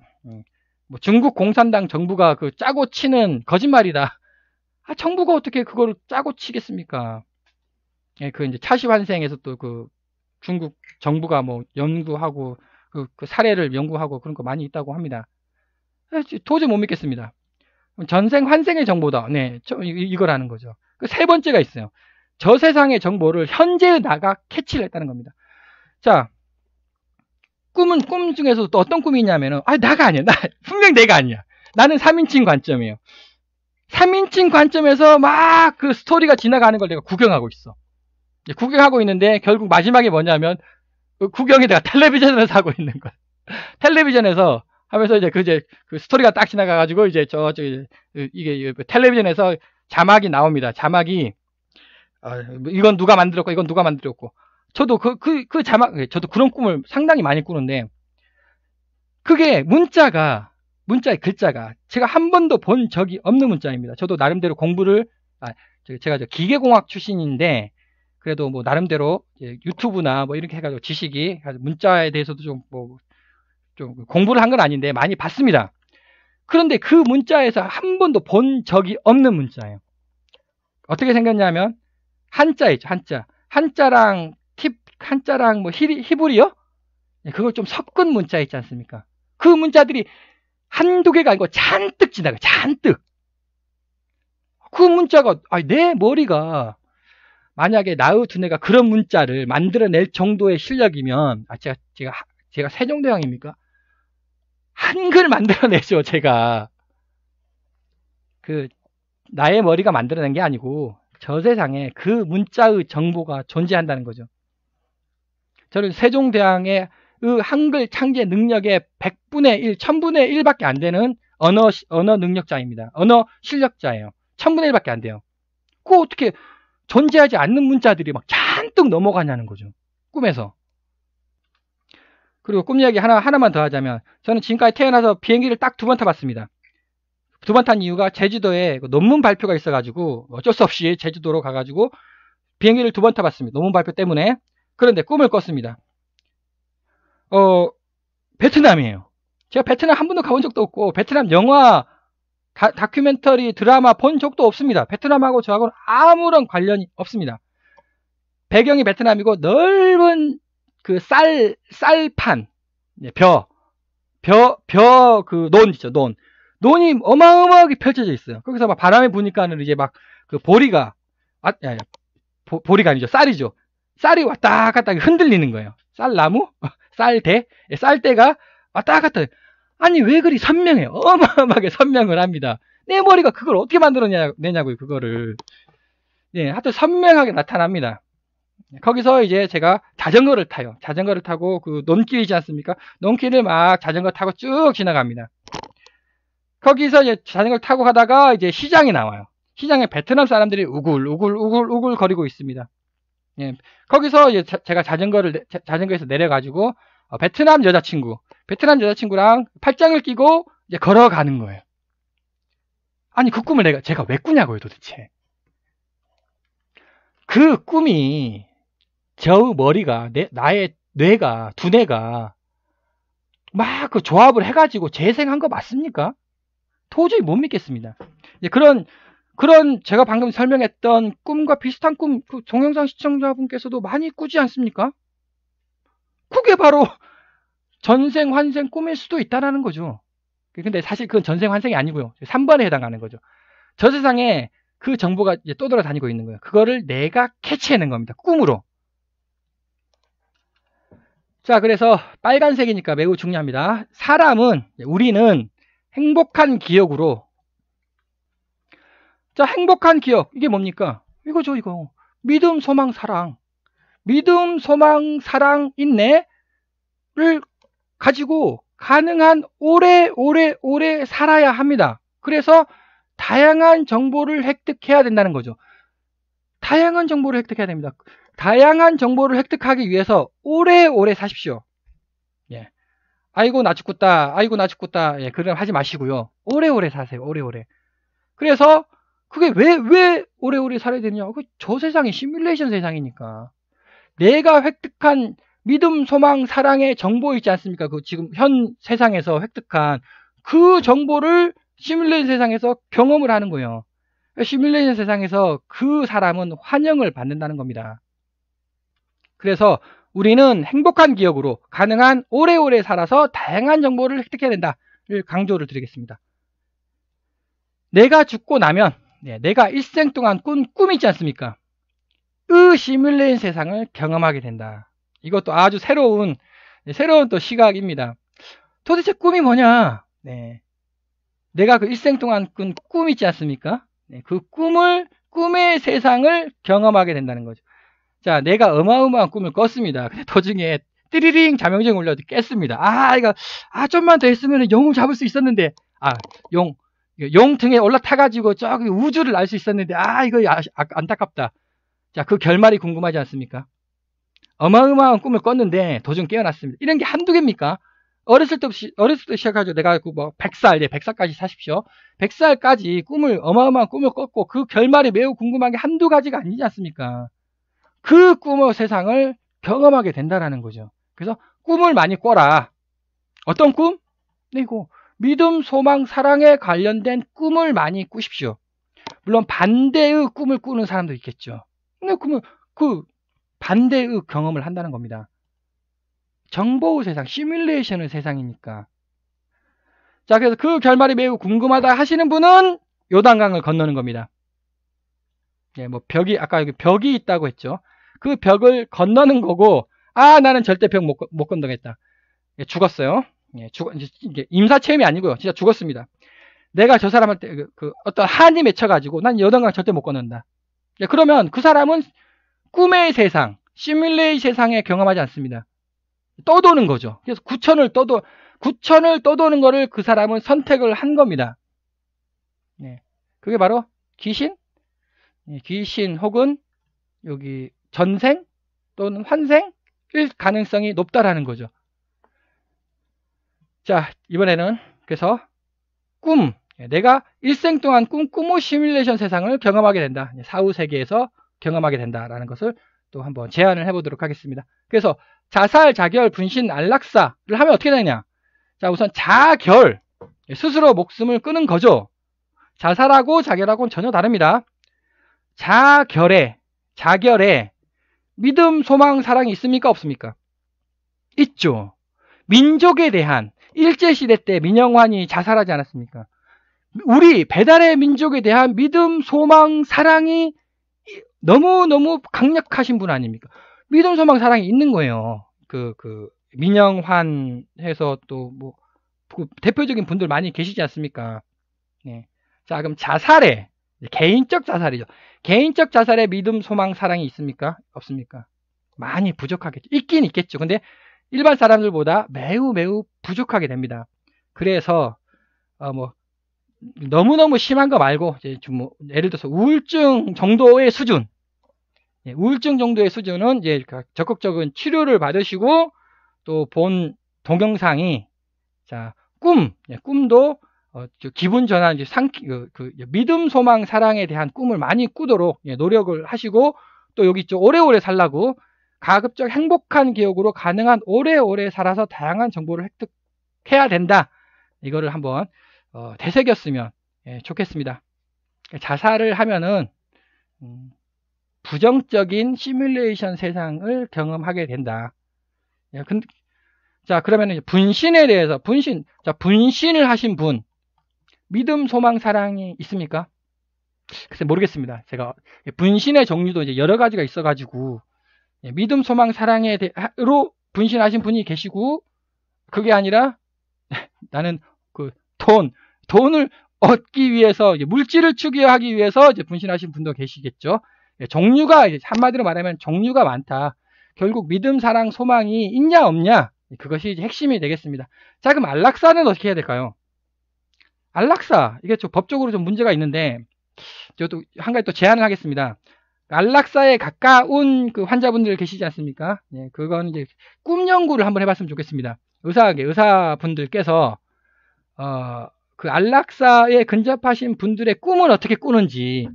뭐 중국 공산당 정부가 그 짜고 치는 거짓말이다. 정부가 어떻게 그거를 짜고 치겠습니까? 예, 그 이제 차시환생에서 또 그 중국 정부가 뭐 연구하고 그 사례를 연구하고 그런 거 많이 있다고 합니다. 도저히 못 믿겠습니다. 전생 환생의 정보다. 네, 이거라는 거죠. 그 세 번째가 있어요. 저 세상의 정보를 현재의 나가 캐치를 했다는 겁니다. 자, 꿈 중에서도 또 어떤 꿈이 있냐면은, 나가 아니야. 분명 내가 아니야. 나는 3인칭 관점이에요. 3인칭 관점에서 막 그 스토리가 지나가는 걸 내가 구경하고 있어. 구경하고 있는데 결국 마지막에 뭐냐면 그 구경이 내가 텔레비전에서 하고 있는 거야. 텔레비전에서 하면서 이제 그 스토리가 딱 지나가가지고 이제 이게 텔레비전에서 자막이 나옵니다. 자막이 이건 누가 만들었고 이건 누가 만들었고. 저도 그 자막, 저도 그런 꿈을 상당히 많이 꾸는데 그게 문자의 글자가 제가 한 번도 본 적이 없는 문자입니다. 저도 나름대로 공부를 제가 기계공학 출신인데 그래도 뭐 나름대로 유튜브나 뭐 이렇게 해가지고 지식이 문자에 대해서도 좀 공부를 한 건 아닌데 많이 봤습니다. 그런데 그 문자에서 한 번도 본 적이 없는 문자예요. 어떻게 생겼냐면 한자 있죠. 한자랑 뭐 히브리어? 그걸 좀 섞은 문자 있지 않습니까? 그 문자들이 한두 개가 아니고 잔뜩 지나가요. 잔뜩. 그 문자가 내 머리가 만약에 나의 두뇌가 그런 문자를 만들어낼 정도의 실력이면 제가 세종대왕입니까? 한글 만들어내죠. 제가 나의 머리가 만들어낸 게 아니고 저 세상에 그 문자의 정보가 존재한다는 거죠. 저는 세종대왕의 한글 창제 능력의 100분의 1, 1000분의 1밖에 안 되는 언어 능력자입니다. 언어 실력자예요. 1000분의 1밖에 안 돼요. 그거 어떻게 존재하지 않는 문자들이 막 잔뜩 넘어가냐는 거죠. 꿈에서. 그리고 꿈 이야기 하나만 더 하자면 저는 지금까지 태어나서 비행기를 딱 2번 타봤습니다. 2번 탄 이유가 제주도에 논문 발표가 있어가지고 어쩔 수 없이 제주도로 가가지고 비행기를 2번 타봤습니다. 논문 발표 때문에. 그런데 꿈을 꿨습니다. 베트남이에요. 제가 베트남 한 번도 가본 적도 없고 베트남 영화 다큐멘터리 드라마 본 적도 없습니다. 베트남하고 저하고는 아무런 관련이 없습니다. 배경이 베트남이고 넓은 그 쌀판 논 있죠. 논이 어마어마하게 펼쳐져 있어요. 거기서 막 바람에 부니까는 이제 막 그 보리가 보리가 아니죠. 쌀이죠. 쌀이 왔다 갔다 흔들리는 거예요. 쌀나무? 쌀대가 왔다 갔다. 아니 왜 그리 선명해요? 어마어마하게 선명을 합니다. 내 머리가 그걸 어떻게 만들어내냐고요. 그거를. 하여튼 선명하게 나타납니다. 거기서 이제 제가 자전거를 타요. 자전거를 타고 그 논길이지 않습니까? 논길을 막 자전거 타고 쭉 지나갑니다. 거기서 이제 자전거를 타고 가다가 이제 시장이 나와요. 시장에 베트남 사람들이 우글 거리고 있습니다. 거기서 이제 제가 자전거에서 내려가지고 베트남 여자친구랑 팔짱을 끼고 이제 걸어가는 거예요. 아니 그 꿈을 제가 왜 꾸냐고요 도대체. 그 꿈이 저 머리가 나의 뇌가 두뇌가 막 그 조합을 해가지고 재생한 거 맞습니까? 도저히 못 믿겠습니다. 그런 제가 방금 설명했던 꿈과 비슷한 꿈 동영상 시청자분께서도 많이 꾸지 않습니까? 그게 바로 전생 환생 꿈일 수도 있다라는 거죠. 근데 사실 그건 전생 환생이 아니고요. 3번에 해당하는 거죠. 저 세상에 그 정보가 이제 떠돌아다니고 있는 거예요. 그거를 내가 캐치해낸 겁니다. 꿈으로. 자, 그래서 빨간색이니까 매우 중요합니다. 우리는 행복한 기억으로. 자, 행복한 기억. 이게 뭡니까? 이거죠, 이거. 믿음, 소망, 사랑. 믿음, 소망, 사랑, 인내를 가지고 가능한 오래 살아야 합니다. 그래서 다양한 정보를 획득해야 된다는 거죠. 다양한 정보를 획득해야 됩니다. 다양한 정보를 획득하기 위해서 오래 사십시오. 아이고 나 죽겠다. 그럼 하지 마시고요. 오래 사세요. 오래. 그래서 그게 왜 오래오래 살아야 되느냐? 저 세상이 시뮬레이션 세상이니까. 내가 획득한 믿음, 소망, 사랑의 정보 있지 않습니까? 그 지금 현 세상에서 획득한 그 정보를 시뮬레이션 세상에서 경험을 하는 거예요. 시뮬레이션 세상에서 그 사람은 환영을 받는다는 겁니다. 그래서 우리는 행복한 기억으로 가능한 오래오래 살아서 다양한 정보를 획득해야 된다를 강조를 드리겠습니다. 내가 죽고 나면 내가 일생 동안 꾼 꿈이 있지 않습니까? 그 시뮬레이션 세상을 경험하게 된다. 이것도 아주 새로운 또 시각입니다. 도대체 꿈이 뭐냐? 내가 그 일생 동안 꾼 꿈 있지 않습니까? 그 꿈의 세상을 경험하게 된다는 거죠. 자, 내가 어마어마한 꿈을 꿨습니다. 도중에 띠리링 자명증 올려도 깼습니다. 좀만 더 했으면 용을 잡을 수 있었는데, 용 등에 올라타가지고 저기 우주를 알 수 있었는데, 이거 안타깝다. 자, 그 결말이 궁금하지 않습니까? 어마어마한 꿈을 꿨는데 도중 깨어났습니다. 이런 게 한두 개입니까? 어렸을 때 시작하죠. 내가 100살까지 사십시오. 100살까지 어마어마한 꿈을 꿨고 그 결말이 매우 궁금한 게 한두 가지가 아니지 않습니까? 그 꿈의 세상을 경험하게 된다는 거죠. 그래서 꿈을 많이 꿔라. 어떤 꿈? 믿음, 소망, 사랑에 관련된 꿈을 많이 꾸십시오. 물론 반대의 꿈을 꾸는 사람도 있겠죠. 근데 그 반대의 경험을 한다는 겁니다. 정보의 세상, 시뮬레이션의 세상이니까. 자, 그래서 그 결말이 매우 궁금하다 하시는 분은 요단강을 건너는 겁니다. 아까 여기 벽이 있다고 했죠. 그 벽을 건너는 거고, 나는 절대 벽 못 건너겠다. 죽었어요. 이게 임사체험이 아니고요. 진짜 죽었습니다. 내가 저 사람한테 어떤 한이 맺혀가지고 난 요단강 절대 못 건넌다. 그러면 그 사람은 꿈의 세상, 시뮬레이션 세상에 경험하지 않습니다. 떠도는 거죠. 그래서 구천을 떠도는 거를 그 사람은 선택을 한 겁니다. 그게 바로 귀신 혹은 여기 전생 또는 환생일 가능성이 높다라는 거죠. 자, 이번에는 그래서 내가 일생 동안 꿈의 시뮬레이션 세상을 경험하게 된다. 사후 세계에서 경험하게 된다라는 것을 또 한번 제안을 해보도록 하겠습니다. 그래서 자살, 자결, 분신, 안락사를 하면 어떻게 되냐? 자, 우선 자결, 스스로 목숨을 끊은 거죠. 자살하고 자결하고는 전혀 다릅니다. 자결에 믿음, 소망, 사랑이 있습니까? 없습니까? 있죠. 민족에 대한 일제시대 때 민영환이 자살하지 않았습니까? 우리 배달의 민족에 대한 믿음, 소망, 사랑이 너무너무 강력하신 분 아닙니까? 믿음, 소망, 사랑이 있는 거예요. 민영환 해서 또 대표적인 분들 많이 계시지 않습니까? 자, 그럼 자살에, 개인적 자살이죠. 개인적 자살에 믿음, 소망, 사랑이 있습니까? 없습니까? 많이 부족하겠죠. 있긴 있겠죠. 근데 일반 사람들보다 매우 부족하게 됩니다. 그래서, 너무너무 심한 거 말고, 예를 들어서 우울증 정도의 수준, 우울증 정도의 수준은 적극적인 치료를 받으시고, 또 본 동영상이, 자, 꿈도, 기분 전환, 믿음, 소망, 사랑에 대한 꿈을 많이 꾸도록 노력을 하시고, 또 여기 오래오래 살라고 가급적 행복한 기억으로 가능한 오래오래 살아서 다양한 정보를 획득해야 된다. 이거를 한번 되새겼으면 좋겠습니다. 자살을 하면은 부정적인 시뮬레이션 세상을 경험하게 된다. 자, 그러면 분신에 대해서 분신을 하신 분 믿음, 소망, 사랑이 있습니까? 글쎄 모르겠습니다. 제가 분신의 종류도 이제 여러 가지가 있어가지고 믿음, 소망, 사랑으로 분신하신 분이 계시고 그게 아니라 나는 돈을 얻기 위해서 물질을 추구하기 위해서 이제 분신하신 분도 계시겠죠. 종류가 한마디로 말하면 종류가 많다. 결국 믿음, 사랑, 소망이 있냐 없냐 그것이 이제 핵심이 되겠습니다. 자, 그럼 안락사는 어떻게 해야 될까요? 안락사 이게 법적으로 좀 문제가 있는데 저도 한 가지 또 제안을 하겠습니다. 안락사에 가까운 그 환자분들 계시지 않습니까? 그건 이제 꿈 연구를 한번 해봤으면 좋겠습니다. 의사분들께서 그 안락사에 근접하신 분들의 꿈은 어떻게 꾸는지,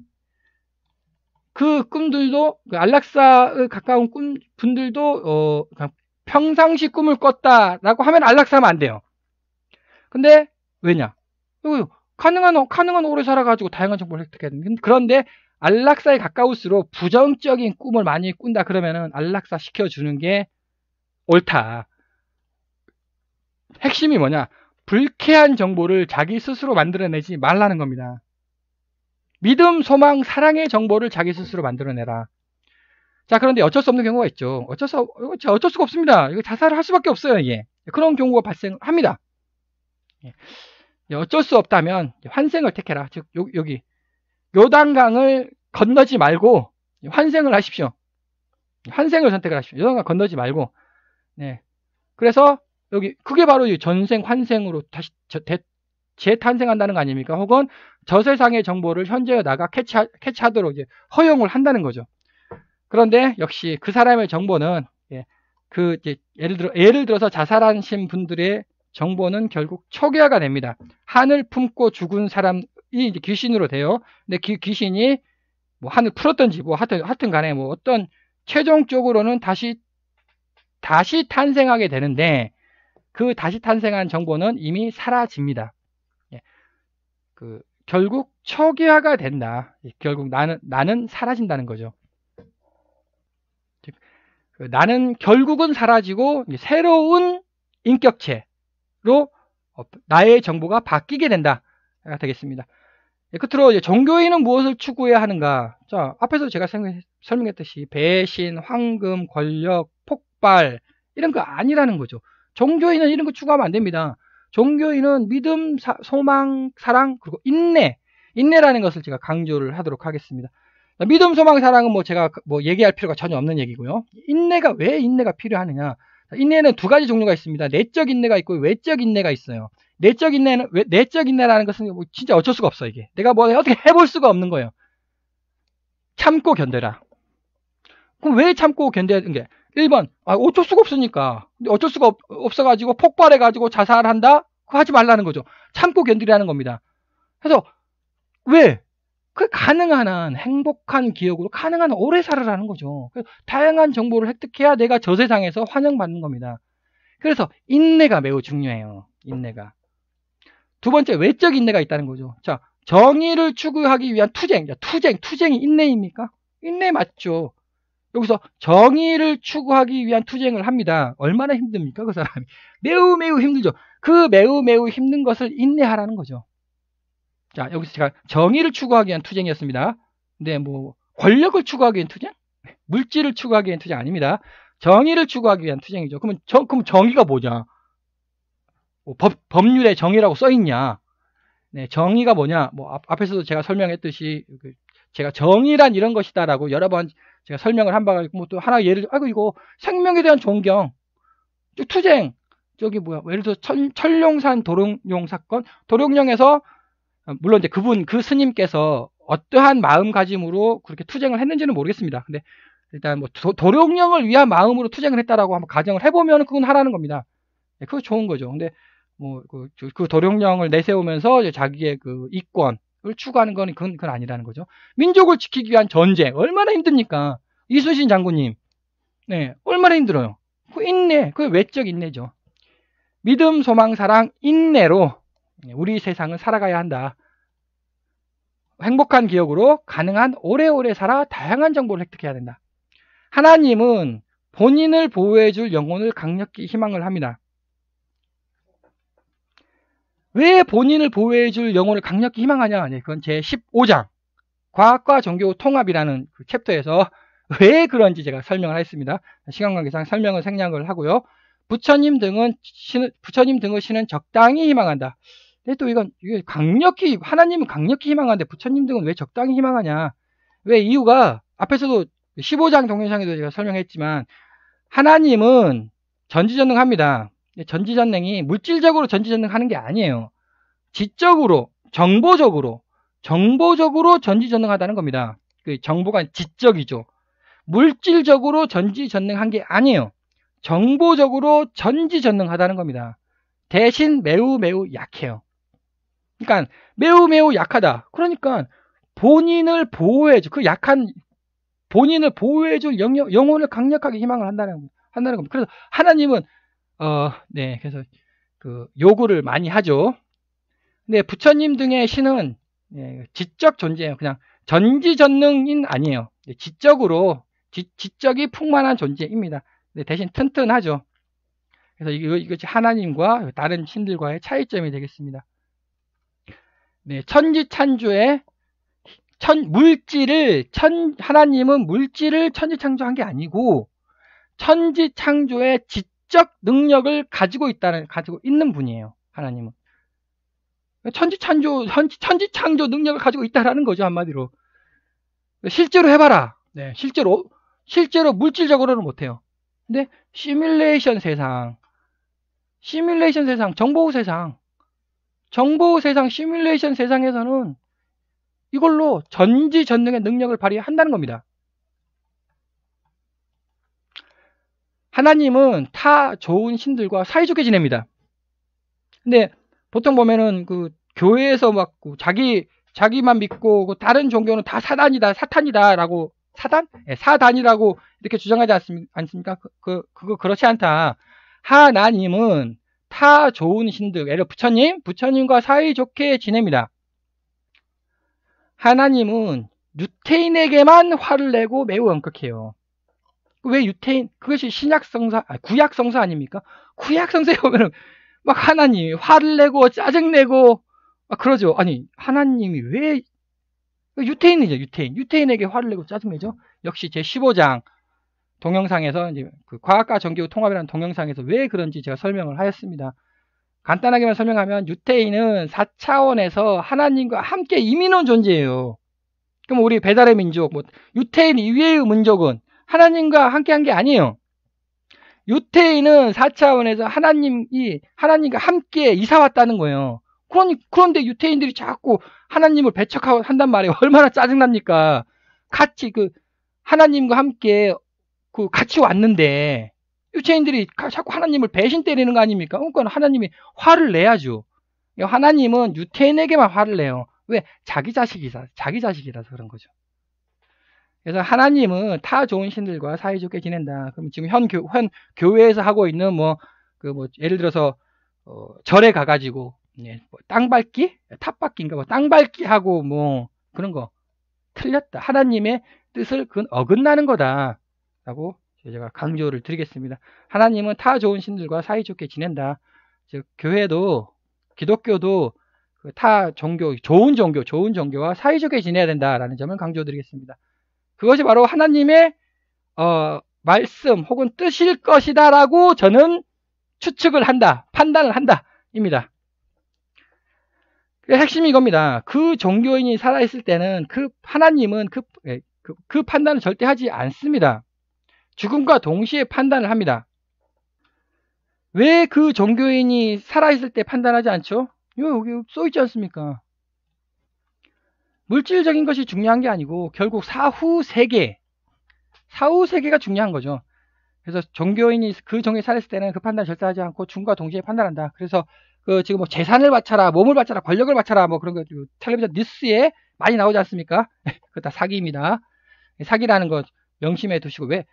그 꿈들도, 그 안락사에 가까운 분들도, 평상시 꿈을 꿨다라고 하면 안락사하면 안 돼요. 근데, 왜냐? 가능한 오래 살아가지고 다양한 정보를 획득해야 되는데, 그런데 안락사에 가까울수록 부정적인 꿈을 많이 꾼다 그러면은 안락사 시켜주는 게 옳다. 핵심이 뭐냐? 불쾌한 정보를 자기 스스로 만들어내지 말라는 겁니다. 믿음, 소망, 사랑의 정보를 자기 스스로 만들어내라. 자, 그런데 어쩔 수 없는 경우가 있죠. 어쩔 수가 없습니다. 이거 자살을 할 수밖에 없어요, 이게. 그런 경우가 발생합니다. 어쩔 수 없다면 환생을 택해라. 즉, 여기 요단강을 건너지 말고 환생을 하십시오. 환생을 선택을 하십시오. 요단강 건너지 말고. 네. 그래서 여기 그게 바로 전생 환생으로 다시 재탄생한다는 거 아닙니까? 혹은 저 세상의 정보를 현재에 나가 캐치하도록 이제 허용을 한다는 거죠. 그런데 역시 그 사람의 정보는 예를 들어서 자살하신 분들의 정보는 결국 초기화가 됩니다. 한을 품고 죽은 사람이 이제 귀신으로 돼요. 근데 귀신이 뭐 한을 풀었던지 뭐 하여튼 간에 뭐 어떤 최종적으로는 다시 탄생하게 되는데 그 다시 탄생한 정보는 이미 사라집니다. 결국 초기화가 된다. 결국 나는 사라진다는 거죠. 나는 결국은 사라지고 새로운 인격체로 나의 정보가 바뀌게 된다가 되겠습니다. 끝으로 이제 종교인은 무엇을 추구해야 하는가? 자, 앞에서 제가 설명했듯이 배신, 황금, 권력, 폭발 이런 거 아니라는 거죠. 종교인은 이런 거 추구하면 안 됩니다. 종교인은 믿음, 소망, 사랑, 그리고 인내라는 것을 제가 강조를 하도록 하겠습니다. 믿음, 소망, 사랑은 뭐 제가 뭐 얘기할 필요가 전혀 없는 얘기고요. 왜 인내가 필요하느냐? 인내는 두 가지 종류가 있습니다. 내적 인내가 있고 외적 인내가 있어요. 내적 인내라는 것은 뭐 진짜 어쩔 수가 없어, 이게. 내가 뭐 어떻게 해볼 수가 없는 거예요. 참고 견뎌라. 그럼 왜 참고 견뎌야 되는 게? 1번, 어쩔 수가 없으니까. 근데 어쩔 수가 없어가지고 폭발해가지고 자살한다? 그거 하지 말라는 거죠. 참고 견디라는 겁니다. 그래서, 왜? 그 가능한 한 행복한 기억으로 가능한 한 오래 살아라는 거죠. 다양한 정보를 획득해야 내가 저 세상에서 환영받는 겁니다. 그래서 인내가 매우 중요해요. 인내가. 두 번째, 외적 인내가 있다는 거죠. 자, 정의를 추구하기 위한 투쟁이 인내입니까? 인내 맞죠. 여기서 정의를 추구하기 위한 투쟁을 합니다. 얼마나 힘듭니까? 그 사람이. 매우 힘들죠. 그 매우 힘든 것을 인내하라는 거죠. 자, 여기서 제가 정의를 추구하기 위한 투쟁이었습니다. 근데 뭐 권력을 추구하기 위한 투쟁? 물질을 추구하기 위한 투쟁 아닙니다. 정의를 추구하기 위한 투쟁이죠. 그럼 정의가 뭐냐? 뭐 법률에 정의라고 써있냐? 네, 정의가 뭐냐? 뭐 앞에서도 제가 설명했듯이 제가 정의란 이런 것이다라고 여러 번 제가 설명을 한 바가 있고, 뭐 또 하나 이거 생명에 대한 존경, 투쟁, 예를 들어서 철룡산 도룡령 사건, 도룡령에서 물론 이제 그 스님께서 어떠한 마음가짐으로 그렇게 투쟁을 했는지는 모르겠습니다. 근데 일단 뭐 도룡령을 위한 마음으로 투쟁을 했다라고 한번 가정을 해보면 그건 하라는 겁니다. 네, 그거 좋은 거죠. 근데 뭐 그 도룡령을 내세우면서 이제 자기의 그 이권을 추구하는 건 그건 아니라는 거죠. 민족을 지키기 위한 전쟁 얼마나 힘듭니까? 이순신 장군님, 네, 얼마나 힘들어요. 그 인내, 그 외적 인내죠. 믿음, 소망, 사랑, 인내로 우리 세상을 살아가야 한다. 행복한 기억으로 가능한 오래오래 살아 다양한 정보를 획득해야 된다. 하나님은 본인을 보호해줄 영혼을 강력히 희망을 합니다. 왜 본인을 보호해줄 영혼을 강력히 희망하냐? 그건 제 15장 과학과 종교 통합이라는 그 챕터에서 왜 그런지 제가 설명을 하겠습니다. 시간 관계상 설명을 생략을 하고요. 부처님 등을 신은 적당히 희망한다. 근데 또 이게 하나님은 강력히 희망하는데 부처님 등은 왜 적당히 희망하냐? 왜 이유가 앞에서도 15장 동영상에도 제가 설명했지만 하나님은 전지전능합니다. 전지전능이 물질적으로 전지전능하는 게 아니에요. 지적으로, 정보적으로 전지전능하다는 겁니다. 그 정보가 지적이죠. 물질적으로 전지전능한 게 아니에요. 정보적으로 전지전능하다는 겁니다. 대신 매우 약해요. 그러니까 매우 약하다. 그러니까 본인을 보호해줄, 그 약한 본인을 보호해줄 영혼을 강력하게 희망을 한다는 겁니다. 그래서 하나님은 네, 그래서 그 요구를 많이 하죠. 근데 부처님 등의 신은 지적 존재예요. 그냥 전지전능인 아니에요. 지적으로 지적이 풍만한 존재입니다. 대신 튼튼하죠. 그래서 이것이 하나님과 다른 신들과의 차이점이 되겠습니다. 네, 천지창조의 하나님은 물질을 천지창조한 게 아니고 천지창조의 지적 능력을 가지고 있는 분이에요. 하나님은. 천지창조 능력을 가지고 있다라는 거죠, 한마디로. 실제로 해봐라. 네, 실제로 물질적으로는 못해요. 근데 시뮬레이션 세상, 정보 세상 시뮬레이션 세상에서는 이걸로 전지전능의 능력을 발휘한다는 겁니다. 하나님은 타 좋은 신들과 사이좋게 지냅니다. 근데 보통 보면은 그 교회에서 막 자기만 믿고 다른 종교는 다 사탄이다라고 사단이라고 이렇게 주장하지 않습니까? 그거 그렇지 않다. 하나님은 타 좋은 신들, 예를 부처님과 사이좋게 지냅니다. 하나님은 유태인에게만 화를 내고 매우 엄격해요. 왜 유태인? 그것이 구약성서 아닙니까? 구약성서에 보면은 막 하나님이 화를 내고 짜증내고 그러죠. 아니 하나님이 왜 유태인이죠. 유태인에게 화를 내고 짜증내죠. 역시 제 15장 동영상에서 이제 그 과학과 종교 통합이라는 동영상에서 왜 그런지 제가 설명을 하였습니다. 간단하게만 설명하면 유태인은 4차원에서 하나님과 함께 이민온 존재예요. 그럼 우리 배달의 민족, 유태인 이외의 민족은 하나님과 함께한 게 아니에요. 유태인은 4차원에서 하나님과 함께 이사 왔다는 거예요. 그런데 유태인들이 자꾸 하나님을 배척하고 한단 말이에요. 얼마나 짜증납니까? 같이 하나님과 함께 같이 왔는데 유태인들이 자꾸 하나님을 배신 때리는 거 아닙니까? 그러니까 하나님이 화를 내야죠. 하나님은 유태인에게만 화를 내요. 왜? 자기 자식이라서 그런 거죠. 그래서 하나님은 타 좋은 신들과 사이좋게 지낸다. 그럼 지금 현 교회에서 하고 있는 예를 들어서 절에 가가지고 땅 밟기, 탑밟기인가 땅 밟기 하고 그런 거 틀렸다. 하나님의 뜻을 어긋나는 거다라고 제가 강조를 드리겠습니다. 하나님은 타 좋은 신들과 사이좋게 지낸다. 즉 교회도 기독교도 타 종교, 좋은 종교와 사이좋게 지내야 된다라는 점을 강조드리겠습니다. 그것이 바로 하나님의 말씀 혹은 뜻일 것이다라고 저는 추측을 한다, 판단을 한다입니다. 핵심이 이겁니다. 그 종교인이 살아있을 때는 하나님은 그 판단을 절대 하지 않습니다. 죽음과 동시에 판단을 합니다. 왜 그 종교인이 살아있을 때 판단하지 않죠? 여기 써있지 않습니까? 물질적인 것이 중요한 게 아니고 결국 사후 세계가 중요한 거죠. 그래서 종교인이 그 종교에 살았을 때는 그 판단을 절대 하지 않고 죽음과 동시에 판단한다. 그래서 지금 재산을 바쳐라, 몸을 바쳐라, 권력을 바쳐라, 그런 거 텔레비전 뉴스에 많이 나오지 않습니까? 그거 다 사기입니다. 사기라는 거 명심해 두시고 왜?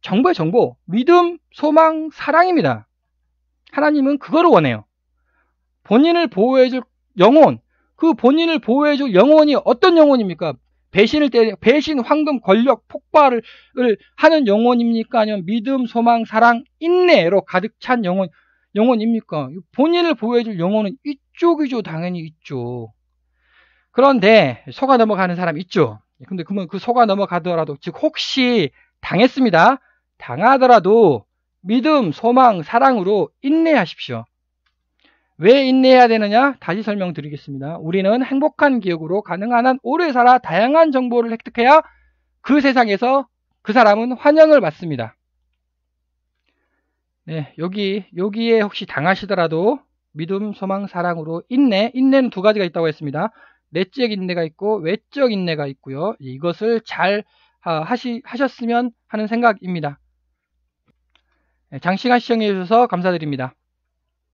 정보의 정보, 믿음, 소망, 사랑입니다. 하나님은 그거를 원해요. 본인을 보호해줄 영혼, 그 본인을 보호해줄 영혼이 어떤 영혼입니까? 배신, 황금, 권력, 폭발을 하는 영혼입니까? 아니면 믿음, 소망, 사랑, 인내로 가득 찬 영혼입니까? 본인을 보호해줄 영혼은 이쪽이죠. 당연히 있죠. 그런데 속아 넘어가는 사람 있죠. 근데 그러면 그 속아 넘어가더라도, 즉 혹시 당했습니다. 당하더라도 믿음, 소망, 사랑으로 인내하십시오. 왜 인내해야 되느냐? 다시 설명드리겠습니다. 우리는 행복한 기억으로 가능한 한 오래 살아 다양한 정보를 획득해야 그 세상에서 그 사람은 환영을 받습니다. 네, 여기에 혹시 당하시더라도 믿음, 소망, 사랑으로 인내는 두 가지가 있다고 했습니다. 내적 인내가 있고 외적 인내가 있고요. 이것을 잘 하셨으면 하는 생각입니다. 장시간 시청해 주셔서 감사드립니다.